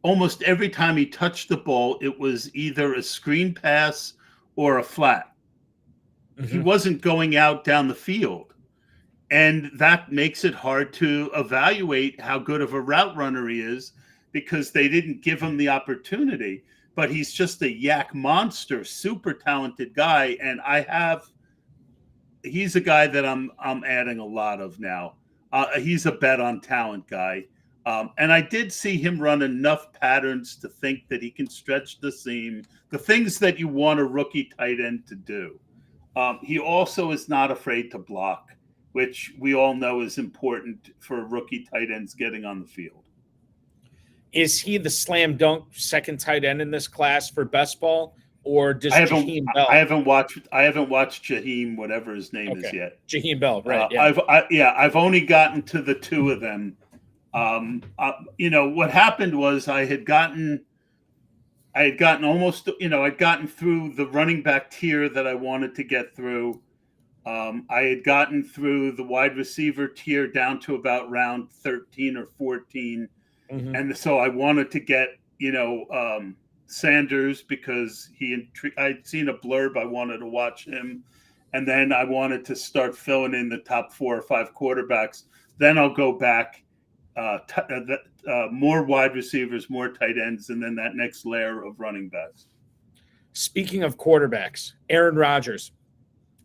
almost every time he touched the ball, it was either a screen pass or a flat. He wasn't going out down the field. And that makes it hard to evaluate how good of a route runner he is because they didn't give him the opportunity. But he's just a yak monster, super talented guy. And he's a guy that I'm adding a lot of now. He's a bet on talent guy. And I did see him run enough patterns to think that he can stretch the seam, the things that you want a rookie tight end to do. He also is not afraid to block, which we all know is important for rookie tight ends getting on the field. Is he the slam dunk second tight end in this class for best ball, or just Jaheim Bell? I haven't watched Jaheim, whatever his name is yet. Jaheim Bell, right? I've only gotten to the 2 of them. What happened was I had gotten almost, I'd gotten through the running back tier that I wanted to get through. I had gotten through the wide receiver tier down to about round 13 or 14. And so I wanted to get, Sanders because I'd seen a blurb. I wanted to watch him. And then I wanted to start filling in the top 4 or 5 quarterbacks. Then I'll go back, more wide receivers, more tight ends, and then that next layer of running backs. Speaking of quarterbacks, Aaron Rodgers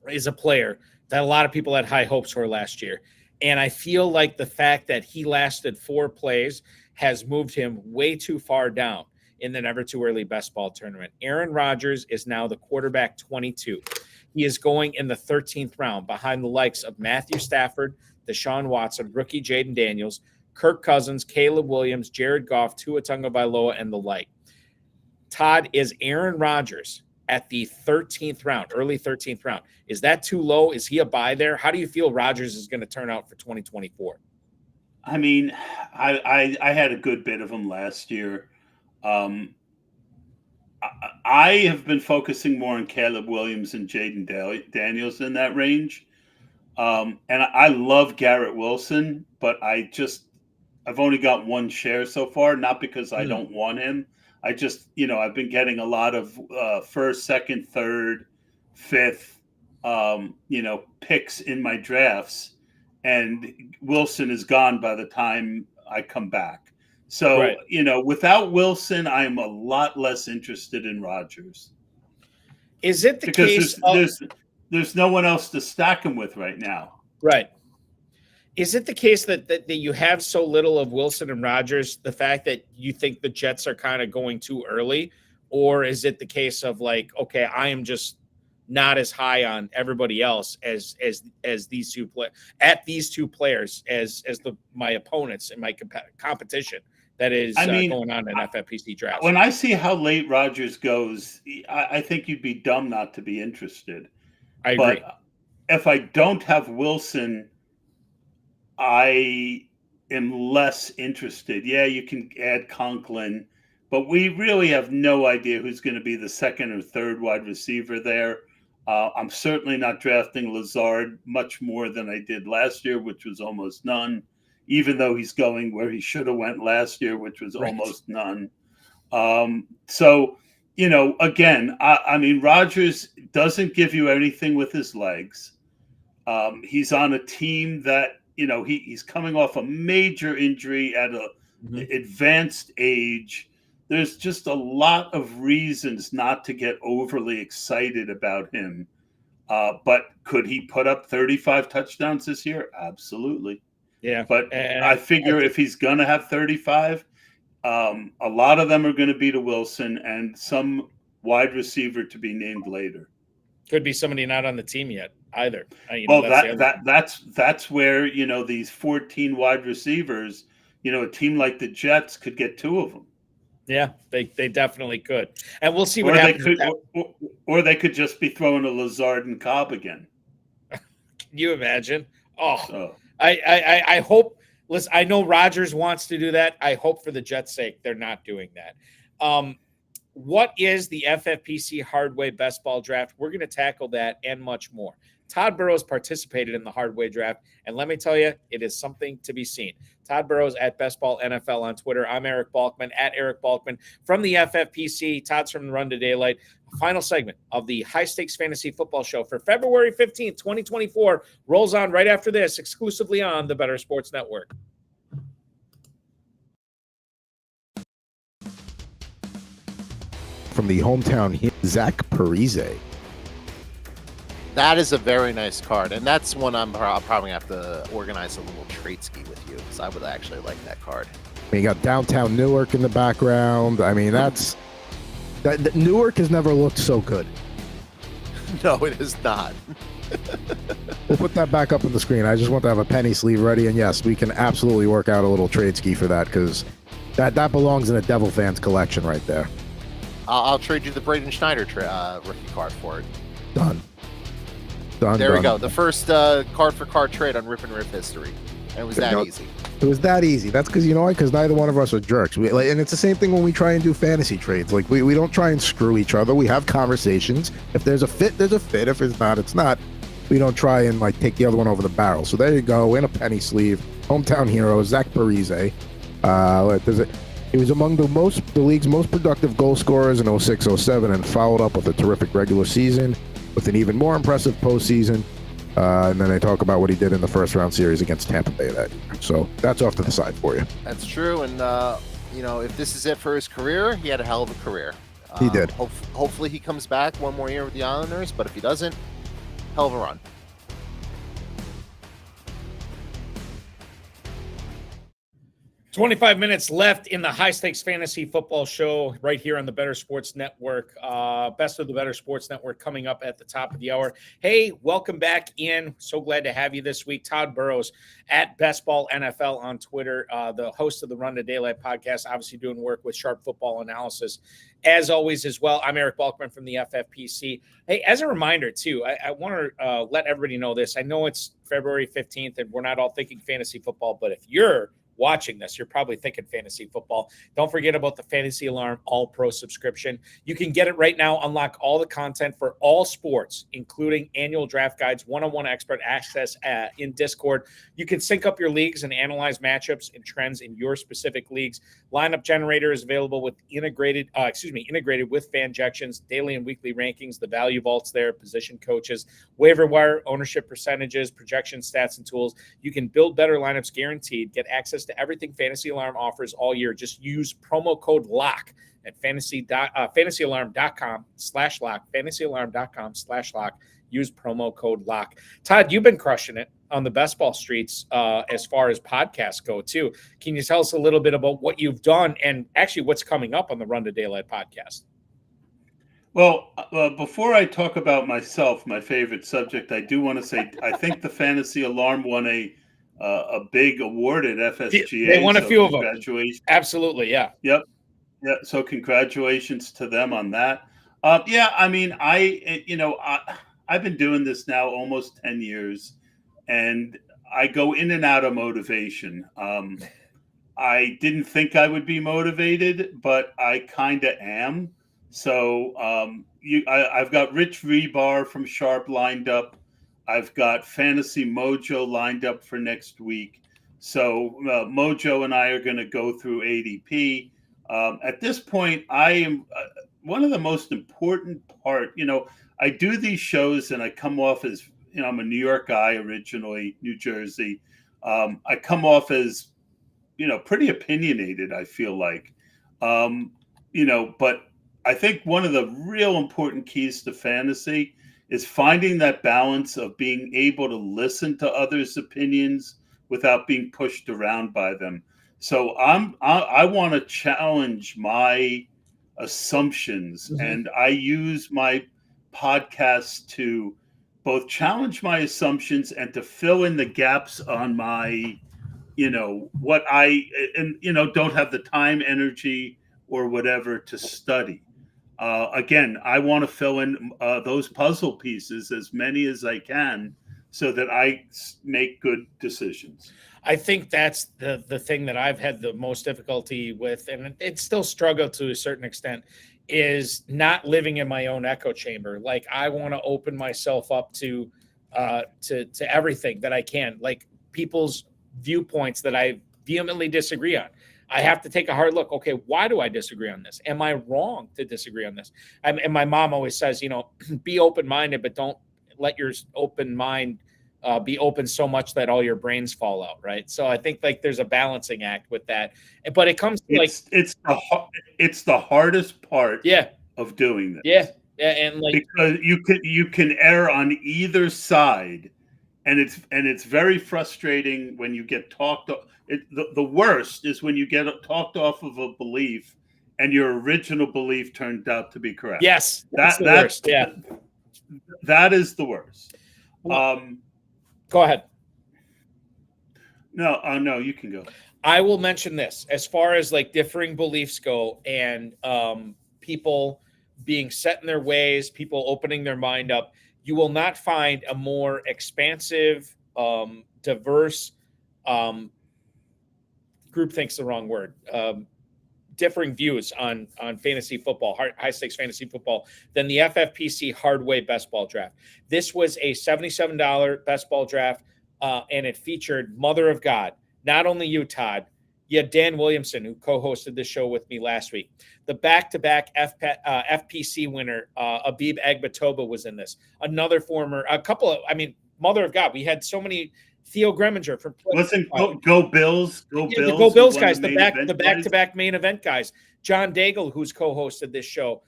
is a player that a lot of people had high hopes for last year. And I feel like the fact that he lasted 4 plays has moved him way too far down in the Never Too Early Best Ball tournament. Aaron Rodgers is now the quarterback 22. He is going in the 13th round behind the likes of Matthew Stafford, Deshaun Watson, rookie Jayden Daniels, Kirk Cousins, Caleb Williams, Jared Goff, Tua Tagovailoa, and the like. Todd, is Aaron Rodgers at the 13th round, early 13th round? Is that too low? Is he a buy there? How do you feel Rodgers is going to turn out for 2024? I mean, I had a good bit of him last year. I have been focusing more on Caleb Williams and Jayden Daniels in that range. And I love Garrett Wilson, but I've only got 1 share so far, not because I don't want him. I just, I've been getting a lot of first, second, third, fifth, picks in my drafts, and Wilson is gone by the time I come back. So, right. Without Wilson, I'm a lot less interested in Rodgers. Is it the case? There's no one else to stack him with right now. Right. Is it the case that you have so little of Wilson and Rodgers, the fact that you think the Jets are kind of going too early? Or is it the case of like, okay, I am just not as high on everybody else as these two players as my opponents in my competition that is going on in FFPC drafts? When I see how late Rodgers goes, I think you'd be dumb not to be interested. I agree. But if I don't have Wilson, I am less interested. Yeah, you can add Conklin, but we really have no idea who's going to be the second or third wide receiver there. I'm certainly not drafting Lazard much more than I did last year, which was almost none, even though he's going where he should have went last year, which was almost none. So, again, I mean, Rodgers doesn't give you anything with his legs. He's on a team that, he's coming off a major injury at an advanced age. There's just a lot of reasons not to get overly excited about him. But could he put up 35 touchdowns this year? Absolutely. Yeah. But I figure if he's going to have 35, a lot of them are going to be to Wilson and some wide receiver to be named later. Could be somebody not on the team yet either. That's where, these 14 wide receivers, a team like the Jets could get 2 of them. Yeah, they definitely could. And we'll see what happens. Or they could just be throwing a Lazard and Cobb again. Can you imagine? Oh. I hope. Listen, I know Rodgers wants to do that. I hope for the Jets' sake they're not doing that. What is the FFPC Hardway Best Ball Draft? We're going to tackle that and much more. Todd Burros participated in the Hardway Draft, and let me tell you, it is something to be seen. Todd Burros at Best Ball NFL on Twitter. I'm Eric Balkman at Eric Balkman from the FFPC. Todd's from the Run to Daylight. Final segment of the High Stakes Fantasy Football Show for February 15th, 2024 rolls on right after this, exclusively on the Better Sports Network. From the hometown here, Zach Parise. That is a very nice card, and that's one I'm probably going to have to organize a little trade ski with you, because I would actually like that card. You got downtown Newark in the background. I mean, Newark has never looked so good. No, it is not. We'll put that back up on the screen. I just want to have a penny sleeve ready, and yes, we can absolutely work out a little trade ski for that, because that belongs in a Devil Fans collection right there. I'll trade you the Braden Schneider rookie card for it. Done. There we go. The first card-for-card trade on Rip and Rip history. And it was that easy. It was that easy. That's because, you know what? Because neither one of us are jerks. And it's the same thing when we try and do fantasy trades. Like, we don't try and screw each other. We have conversations. If there's a fit, there's a fit. If it's not, it's not. We don't try and, take the other one over the barrel. So there you go. In a penny sleeve. Hometown hero, Zach Parise. He was among the league's most productive goal scorers in 06-07 and followed up with a terrific regular season with an even more impressive postseason. And then they talk about what he did in the first round series against Tampa Bay that year. So that's off to the side for you. That's true. And, if this is it for his career, he had a hell of a career. He did. Hopefully he comes back one more year with the Islanders, but if he doesn't, hell of a run. 25 minutes left in the High Stakes Fantasy Football Show right here on the Better Sports Network. Best of the Better Sports Network coming up at the top of the hour. Hey, welcome back in. So glad to have you this week. Todd Burros at Best Ball NFL on Twitter, the host of the Run to Daylight podcast, obviously doing work with Sharp Football Analysis as always as well. I'm Eric Balkman from the FFPC. Hey, as a reminder too, I want to let everybody know this. I know it's February 15th and we're not all thinking fantasy football, but if you're watching this, you're probably thinking fantasy football. Don't forget about the Fantasy Alarm All-Pro subscription. You can get it right now. Unlock all the content for all sports, including annual draft guides, one-on-one expert access in Discord. You can sync up your leagues and analyze matchups and trends in your specific leagues. Lineup generator is available with integrated with Fanjections, daily and weekly rankings, the value vaults there, position coaches, waiver wire, ownership percentages, projection stats, and tools. You can build better lineups guaranteed. Get access to everything Fantasy Alarm offers all year. Just use promo code LOCK at fantasyalarm.com/lock, fantasyalarm.com/lock. Use promo code LOCK. Todd, you've been crushing it on the best ball streets as far as podcasts go too. Can you tell us a little bit about what you've done and actually what's coming up on the Run to Daylight podcast? Well, before I talk about myself, my favorite subject, I do want to say I think the Fantasy Alarm won a big award at FSGA. They won a few of them. Congratulations. Absolutely, yeah. Yep. Yeah. So congratulations to them on that. I've been doing this now almost 10 years, and I go in and out of motivation. I didn't think I would be motivated, but I kind of am. So I've got Rich Rebar from Sharp lined up. I've got Fantasy Mojo lined up for next week. So Mojo and I are going to go through ADP. At this point, I am one of the most important part. I do these shows and I come off as, I'm a New York guy originally, New Jersey. I come off as, pretty opinionated, I feel like. But I think one of the real important keys to fantasy is finding that balance of being able to listen to others' opinions without being pushed around by them. So I want to challenge my assumptions, and I use my podcast to both challenge my assumptions and to fill in the gaps on my, what I don't have the time, energy, or whatever to study. Again, I want to fill in those puzzle pieces, as many as I can, so that I make good decisions. I think that's the thing that I've had the most difficulty with, and it's still struggle to a certain extent, is not living in my own echo chamber. Like, I want to open myself up to everything that I can, like people's viewpoints that I vehemently disagree on. I have to take a hard look. Okay, why do I disagree on this? Am I wrong to disagree on this? And my mom always says, be open-minded, but don't let your open mind be open so much that all your brains fall out, right? So I think there's a balancing act with that. But it comes to it's the hardest part of doing this. Yeah, and because you can err on either side, and it's very frustrating when you get talked. The worst is when you get talked off of a belief and your original belief turned out to be correct. Yes, that's the worst. Yeah, that is the worst. Go ahead. No, you can go. I will mention this as far as differing beliefs go, and people being set in their ways, people opening their mind up. You will not find a more expansive, diverse, groupthink's the wrong word, differing views on fantasy football, high stakes fantasy football, than the FFPC Hardway Best Ball Draft. This was a $77 Best Ball Draft, and it featured Mother of God. Not only you, Todd, You had Dan Williamson, who co-hosted this show with me last week. The back-to-back FFPC winner, Abib Agbatoba, was in this. Another former, mother of God. We had so many. Theo Greminger from Listen, go Bills, Go Bills guys, the back-to-back main event guys. John Daigle, who's co-hosted this show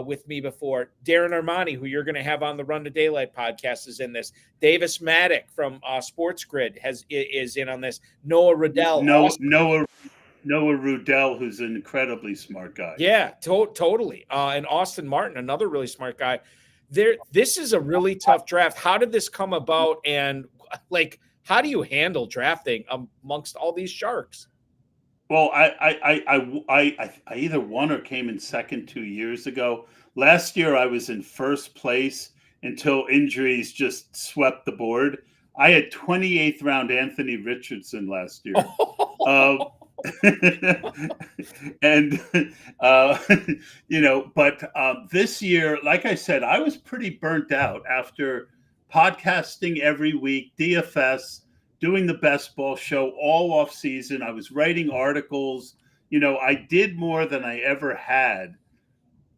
with me before. Darren Armani, who you're going to have on the Run to Daylight podcast, is in this. Davis Maddock from Sports Grid is in on this. Noah Riddell. Noah Riddell, who's an incredibly smart guy. Yeah, totally. And Austin Martin, another really smart guy. This is a really tough draft. How did this come about? And how do you handle drafting amongst all these sharks? Well, I either won or came in second 2 years ago. Last year, I was in first place until injuries just swept the board. I had 28th round Anthony Richardson last year. And this year, like I said, I was pretty burnt out after podcasting every week, DFS, doing the best ball show all off season. I was writing articles. I did more than I ever had,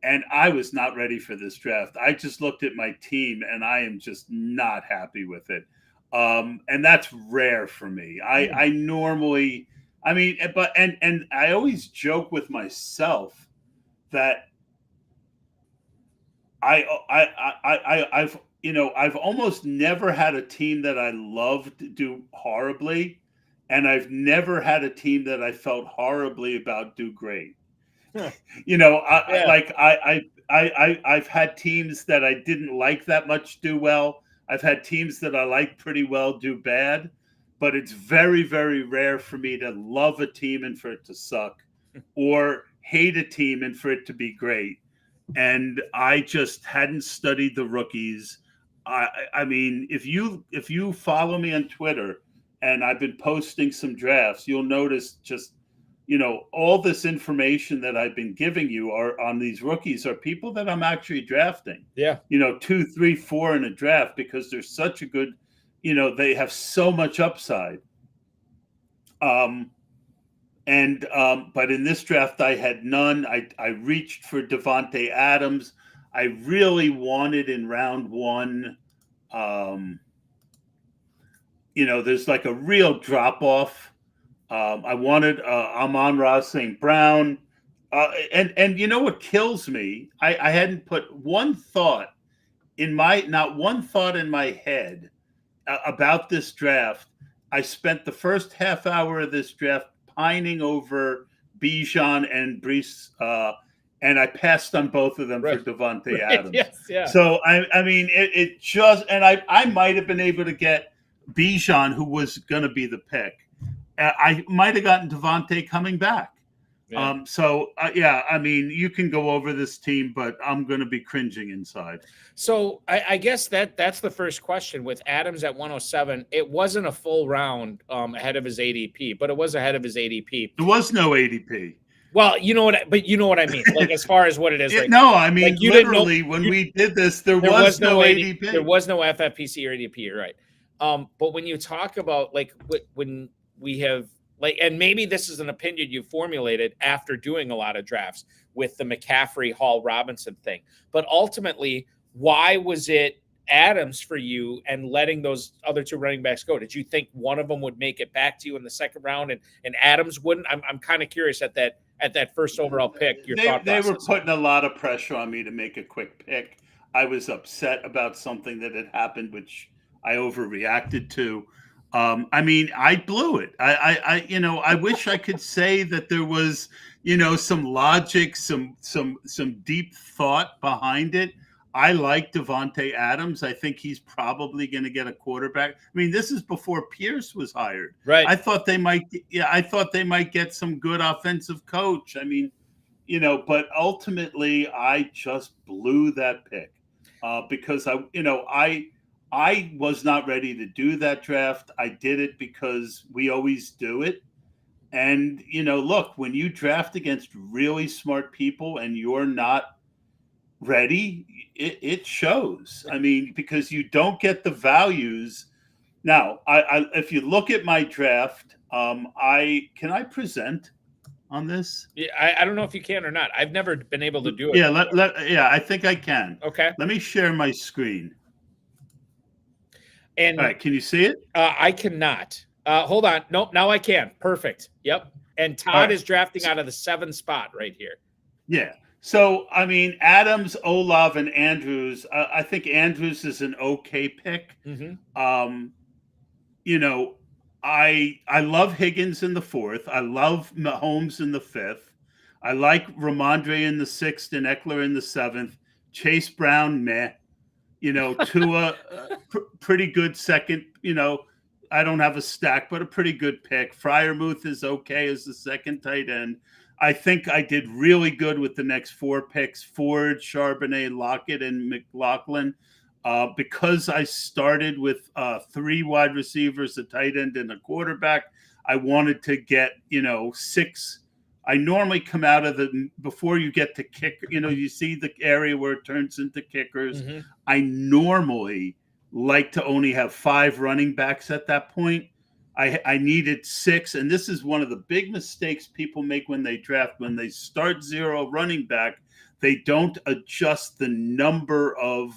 and I was not ready for this draft. I just looked at my team and I am just not happy with it. And that's rare for me. I normally, and I always joke with myself that I've almost never had a team that I loved do horribly, and I've never had a team that I felt horribly about do great. Huh. I've had teams that I didn't like that much do well. I've had teams that I liked pretty well do bad, but it's very, very rare for me to love a team and for it to suck, or hate a team and for it to be great. And I just hadn't studied the rookies. I mean, if you follow me on Twitter, and I've been posting some drafts, you'll notice just, all this information that I've been giving you are on these rookies are people that I'm actually drafting. Yeah. 2, 3, 4 in a draft because they're such a good, they have so much upside. But in this draft, I had none. I reached for Davante Adams. I really wanted in round one. There's like a real drop off. I wanted Amon-Ra St. Brown. And what kills me? I hadn't put not one thought in my head about this draft. I spent the first half hour of this draft pining over Bijan and Brees, and I passed on both of them for Davante Adams. Yes, yeah. So it just, and I might have been able to get Bijan, who was going to be the pick. I might have gotten Davante coming back. Yeah. You can go over this team, but I'm going to be cringing inside. So I guess that's the first question with Adams at 107. It wasn't a full round ahead of his ADP, but it was ahead of his ADP. There was no ADP. Well, you know what I mean. Like as far as what it is. Right no, I mean, like literally when we did this, there was no ADP. There was no FFPC or ADP. You're right. But when you talk about when we have and maybe this is an opinion you formulated after doing a lot of drafts with the McCaffrey Hall Robinson thing, but ultimately, why was it Adams for you and letting those other two running backs go? Did you think one of them would make it back to you in the second round and Adams wouldn't? I'm kind of curious at that first overall pick. They were putting a lot of pressure on me to make a quick pick. I was upset about something that had happened, which I overreacted to. I blew it. I wish I could say that there was, some logic, some deep thought behind it. I like Davante Adams. I think he's probably going to get a quarterback. I mean, this is before Pierce was hired. Right. I thought they might get some good offensive coach. I mean, but ultimately I just blew that pick because I was not ready to do that draft. I did it because we always do it. And, look, when you draft against really smart people and you're not ready, it shows. I mean, because you don't get the values Now, if you look at my draft, can I present on this? Yeah, I don't know if you can or not. I've never been able to do it. Yeah, I think I can. Okay. Let me share my screen. And all right, can you see it? I cannot. Hold on. Nope, now I can. Perfect. Yep. And Todd is drafting out of the 7 spot right here. Yeah. So, I mean, Adams, Olav, and Andrews, I think Andrews is an okay pick. Mm-hmm. You know, I love Higgins in the 4th. I love Mahomes in the 5th. I like Ramondre in the 6th and Eckler in the 7th. Chase Brown, meh. You know, Tua, pretty good second. You know, I don't have a stack, but a pretty good pick. Freiermuth is okay as the second tight end. I think I did really good with the next 4 picks: Ford, Charbonnet, Lockett, and McLaurin. Because I started with 3 wide receivers, a tight end, and a quarterback, I wanted to get, 6. I normally come out of before you get to kick, you see the area where it turns into kickers. Mm-hmm. I normally like to only have 5 running backs at that point. I needed 6, and this is one of the big mistakes people make when they draft. When they start 0 running back, they don't adjust the number of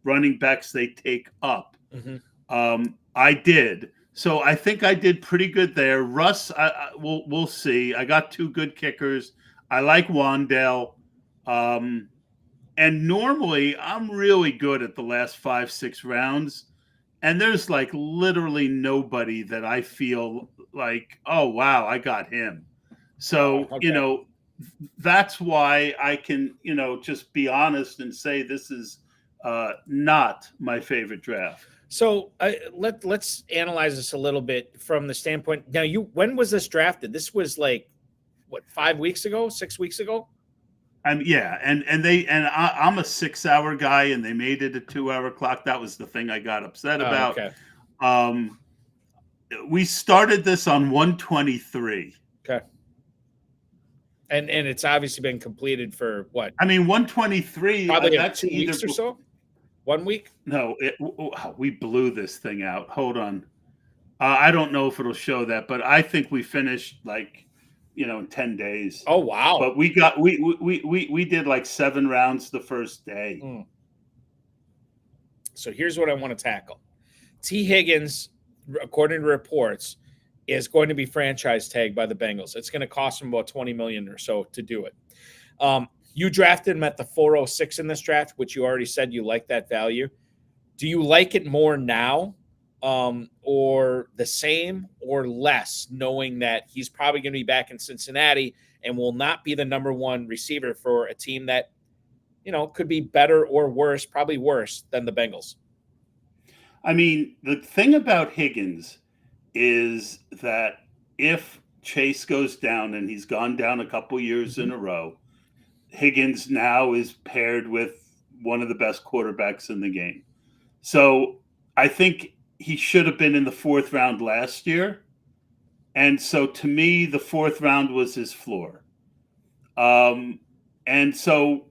running backs they take up. Mm-hmm. I did. So I think I did pretty good there. Russ, we'll see. I got 2 good kickers. I like Wandale. And normally I'm really good at the last 5-6 rounds. And there's like literally nobody that I feel like, oh, wow, I got him. So, okay. That's why I can, just be honest and say this is not my favorite draft. So let's analyze this a little bit from the standpoint. Now, when was this drafted? This was like, what, 5 weeks ago, 6 weeks ago? Yeah, and I'm a 6-hour guy, and they made it a 2-hour clock. That was the thing I got upset about. Okay. We started this on 123. Okay. And it's obviously been completed for what? I mean, 123. Probably 2 weeks or so. 1 week? No, we blew this thing out. Hold on. I don't know if it'll show that, but I think we finished like, in 10 days. Oh, wow. But we did like 7 rounds the first day. So here's what I want to tackle. T. Higgins, according to reports, is going to be franchise tagged by the Bengals. It's going to cost them about $20 million or so to do it. You drafted him at the 406 in this draft, which you already said you like that value. Do you like it more now, or the same or less, knowing that he's probably going to be back in Cincinnati and will not be the number 1 receiver for a team that, could be better or worse, probably worse than the Bengals? I mean, the thing about Higgins is that if Chase goes down, and he's gone down a couple years in a row, Higgins now is paired with one of the best quarterbacks in the game. So I think he should have been in the 4th round last year. And so to me, the 4th round was his floor. And so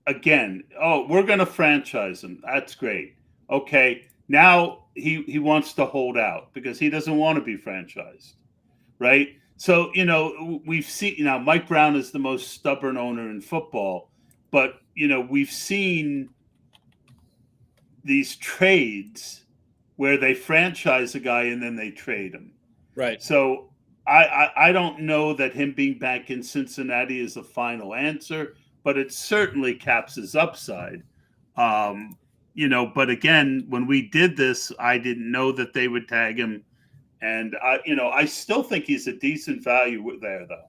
again, we're going to franchise him. That's great. Okay. Now he wants to hold out because he doesn't want to be franchised. Right. So, we've seen now Mike Brown is the most stubborn owner in football, but, we've seen these trades where they franchise a guy and then they trade him. Right. So I don't know that him being back in Cincinnati is the final answer, but it certainly caps his upside. But again, when we did this, I didn't know that they would tag him. And I still think he's a decent value there, though.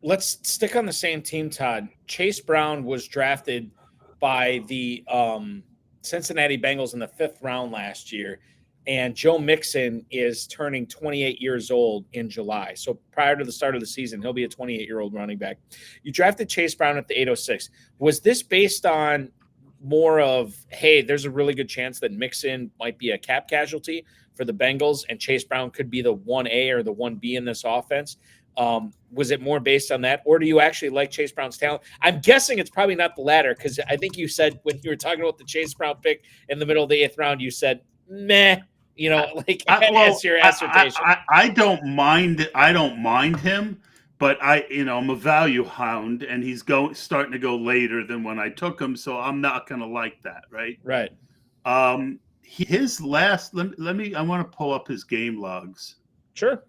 Let's stick on the same team, Todd. Chase Brown was drafted by the Cincinnati Bengals in the 5th round last year, and Joe Mixon is turning 28 years old in July. So prior to the start of the season, he'll be a 28-year-old running back. You drafted Chase Brown at the 806. Was this based on more of, hey, there's a really good chance that Mixon might be a cap casualty for the Bengals and Chase Brown could be the 1A or the 1B in this offense? Was it more based on that, or do you actually like Chase Brown's talent? I'm guessing it's probably not the latter, because I think you said when you were talking about the Chase Brown pick in the middle of the 8th round, you said, meh, You know, like as your assertion. I don't mind him, but I'm a value hound, and he's starting to go later than when I took him, so I'm not going to like that, right? Right. His last. Let me. I want to pull up his game logs. Sure.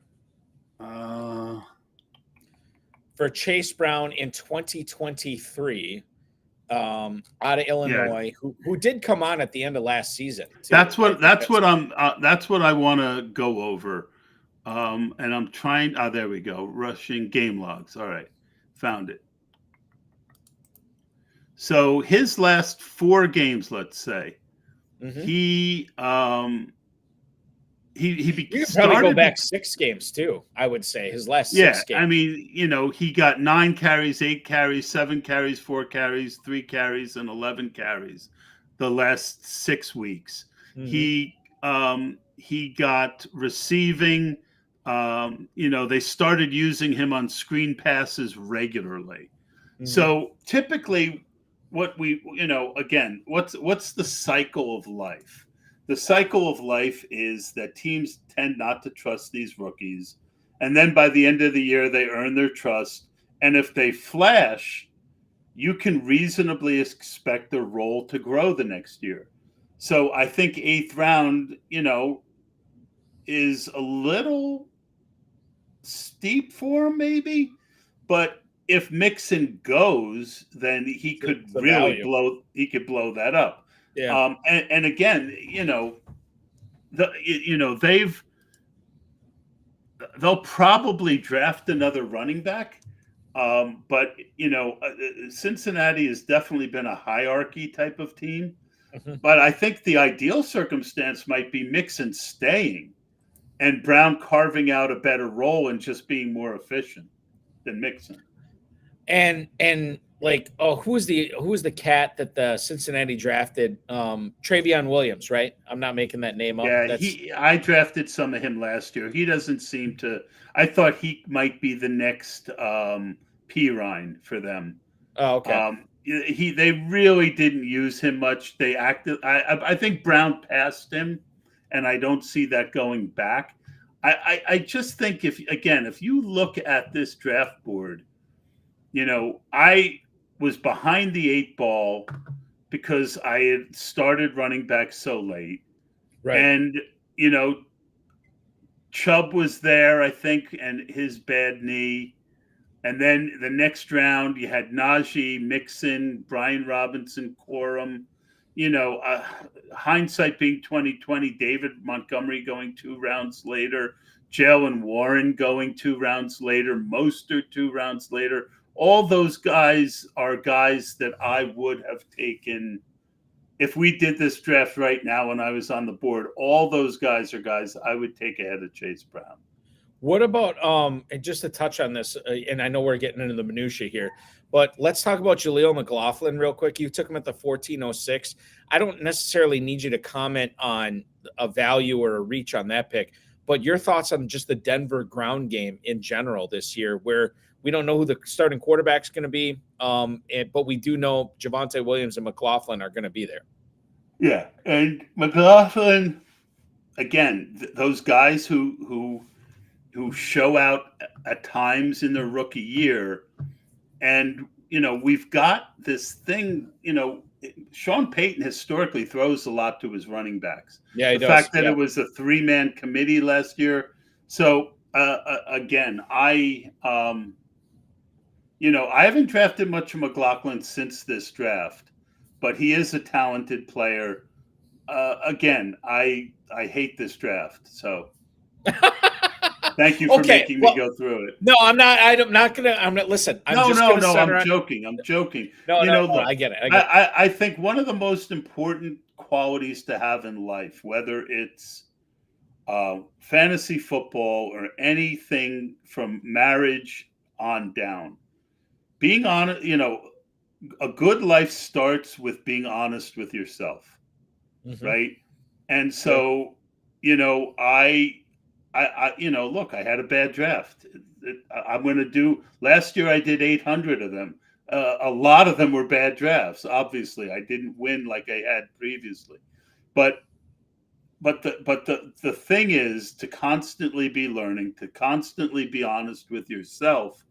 For Chase Brown in 2023, out of Illinois, who did come on at the end of last season. Too. That's what I want to go over. And I'm trying. There we go. Rushing game logs. All right, found it. So his last 4 games, let's say, he you could probably go back 6 games too. I would say his last 6 games. I mean, he got 9 carries, 8 carries, 7 carries, 4 carries, 3 carries, and 11 carries the last 6 weeks. He got receiving. They started using him on screen passes regularly. So typically, what's the cycle of life? The cycle of life is that teams tend not to trust these rookies. And then by the end of the year, they earn their trust. And if they flash, you can reasonably expect their role to grow the next year. So I think 8th round, is a little steep for him maybe. But if Mixon goes, then he could really blow that up. Yeah. And again, they'll probably draft another running back. But Cincinnati has definitely been a hierarchy type of team. But I think the ideal circumstance might be Mixon staying and Brown carving out a better role and just being more efficient than Mixon. And like, who was the cat that the Cincinnati drafted? Travion Williams, right? I'm not making that name up. Yeah, I drafted some of him last year. He doesn't seem to. I thought he might be the next Kyrien for them. Oh, okay. They really didn't use him much. They acted. I think Brown passed him, and I don't see that going back. I just think if you look at this draft board, I was behind the 8 ball because I had started running back so late. Right. And, Chubb was there, I think, and his bad knee. And then the next round, you had Najee, Mixon, Brian Robinson, Corum. Hindsight being 2020, David Montgomery going 2 rounds later, Jaylin Warren going 2 rounds later, Mostert 2 rounds later. All those guys are guys that I would have taken if we did this draft right now when I was on the board. All those guys are guys I would take ahead of Chase Brown. What about and just to touch on this, and I know we're getting into the minutia here, but let's talk about Jaleel McLaughlin real quick. You took him at the 1406. I don't necessarily need you to comment on a value or a reach on that pick, but your thoughts on just the Denver ground game in general this year, where we don't know who the starting quarterback's going to be, but we do know Javonte Williams and McLaughlin are going to be there. Yeah, and McLaughlin, again, those guys who show out at times in their rookie year, and we've got this thing. Sean Payton historically throws a lot to his running backs. Yeah, the fact that it was a 3-man committee last year. So again, I haven't drafted much of McLaughlin since this draft, but he is a talented player. Again, I hate this draft, so thank you for making me go through it. No, I'm not. I'm not gonna. Listen. I'm joking. I'm joking. No, look, I get it. I think one of the most important qualities to have in life, whether it's fantasy football or anything from marriage on down, being honest. A good life starts with being honest with yourself, right? And so, I look, I had a bad draft. I'm going to do. Last year, I did 800 of them. A lot of them were bad drafts. Obviously, I didn't win like I had previously, but But the thing is to constantly be learning, to constantly be honest with yourself,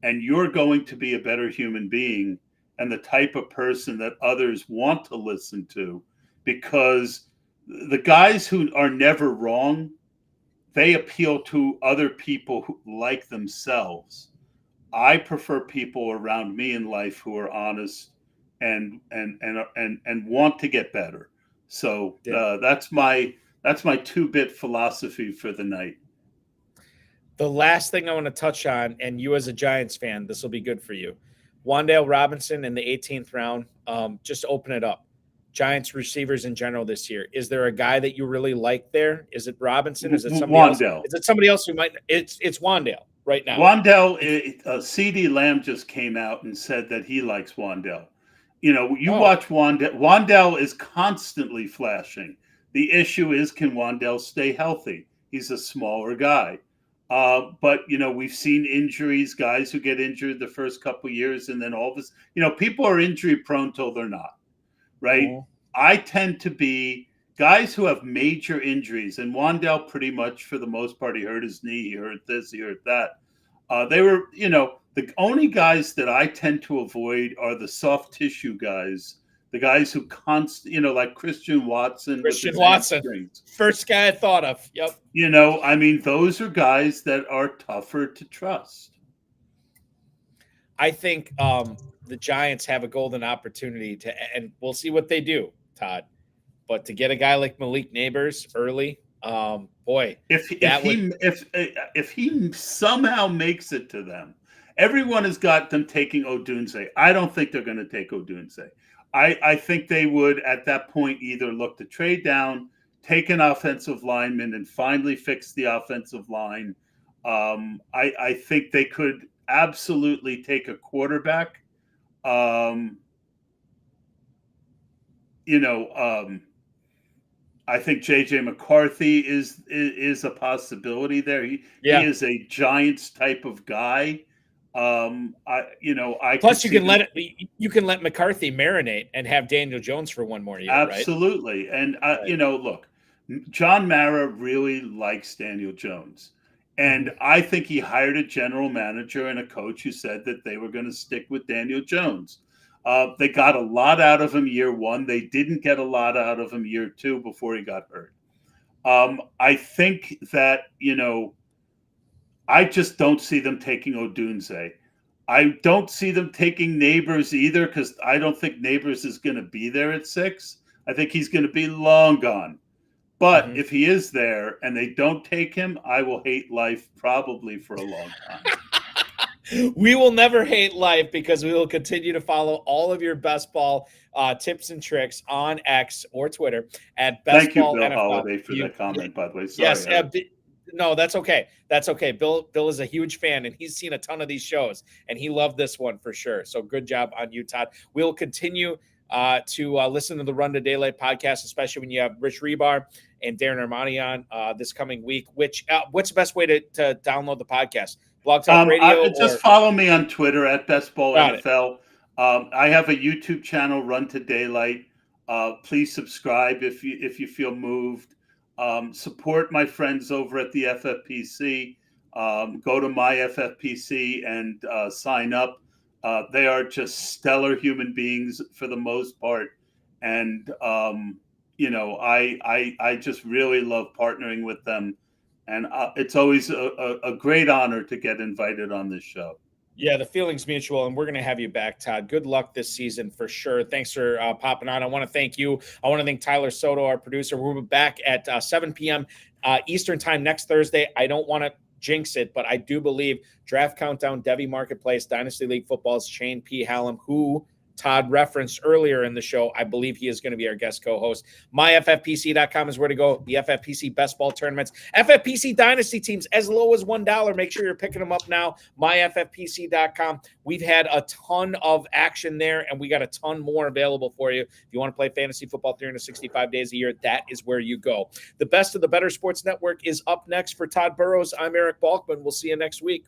and you're going to be a better human being and the type of person that others want to listen to, because the guys who are never wrong, they appeal to other people who like themselves. I prefer people around me in life who are honest and want to get better. So that's my 2-bit philosophy for the night. The last thing I want to touch on, and you as a Giants fan, this will be good for you. Wan'Dale Robinson in the 18th round. Just open it up. Giants receivers in general this year. Is there a guy that you really like there? Is it Robinson? Is it somebody Wan'Dale. else? Is it somebody else who might? It's Wan'Dale right now. Wan'Dale, CD Lamb just came out and said that he likes Wan'Dale. Watch Wan'Dale. Wan'Dale is constantly flashing. The issue is, can Wan'Dale stay healthy? He's a smaller guy. But, we've seen injuries, guys who get injured the first couple of years, and then all this, people are injury prone till they're not, right? Mm-hmm. I tend to be guys who have major injuries, and Wan'Dale pretty much for the most part, he hurt his knee, he hurt this, he hurt that. They were, the only guys that I tend to avoid are the soft tissue guys. The guys who like Christian Watson. First guy I thought of. Yep. Those are guys that are tougher to trust. I think the Giants have a golden opportunity and we'll see what they do, Todd. But to get a guy like Malik Neighbors early, boy, if he somehow makes it to them, everyone has got them taking Odunze. I don't think they're going to take Odunze. I think they would, at that point, either look to trade down, take an offensive lineman, and finally fix the offensive line. I think they could absolutely take a quarterback. I think JJ McCarthy is a possibility there. He is a Giants type of guy. Plus you can let McCarthy marinate and have Daniel Jones for one more year. Absolutely. Right? And look, John Mara really likes Daniel Jones. And I think he hired a general manager and a coach who said that they were going to stick with Daniel Jones. They got a lot out of him year one. They didn't get a lot out of him year two before he got hurt. I think that, I just don't see them taking Odunze. I don't see them taking Neighbors either, because I don't think Neighbors is going to be there at 6. I think he's going to be long gone. But if he is there and they don't take him, I will hate life probably for a long time. We will never hate life because we will continue to follow all of your best ball tips and tricks on X or Twitter at Best Ball NFL. Thank you, Bill Holiday, for that comment, by the way. Sorry, yes, no, that's okay. That's okay. Bill is a huge fan, and he's seen a ton of these shows, and he loved this one for sure. So good job on you, Todd. We'll continue to listen to the Run to Daylight podcast, especially when you have Rich Rebar and Darren Armani on this coming week. What's the best way to download the podcast? Blog Talk Radio? Just follow me on Twitter at Best Ball NFL. I have a YouTube channel, Run to Daylight. Please subscribe if you feel moved. Support my friends over at the FFPC. Go to my FFPC and sign up. They are just stellar human beings for the most part. And, I just really love partnering with them. And it's always a great honor to get invited on this show. Yeah, the feeling's mutual, and we're going to have you back, Todd. Good luck this season for sure. Thanks for popping on. I want to thank you. I want to thank Tyler Soto, our producer. We'll be back at 7 p.m. Eastern time next Thursday. I don't want to jinx it, but I do believe Draft Countdown, Devi Marketplace, Dynasty League Football's Shane P. Hallam, who Todd referenced earlier in the show. I believe he is going to be our guest co-host. MyFFPC.com is where to go. The FFPC best ball tournaments. FFPC Dynasty teams as low as $1. Make sure you're picking them up now. MyFFPC.com. We've had a ton of action there, and we got a ton more available for you. If you want to play fantasy football 365 days a year, that is where you go. The best of the Better Sports Network is up next for Todd Burros. I'm Eric Balkman. We'll see you next week.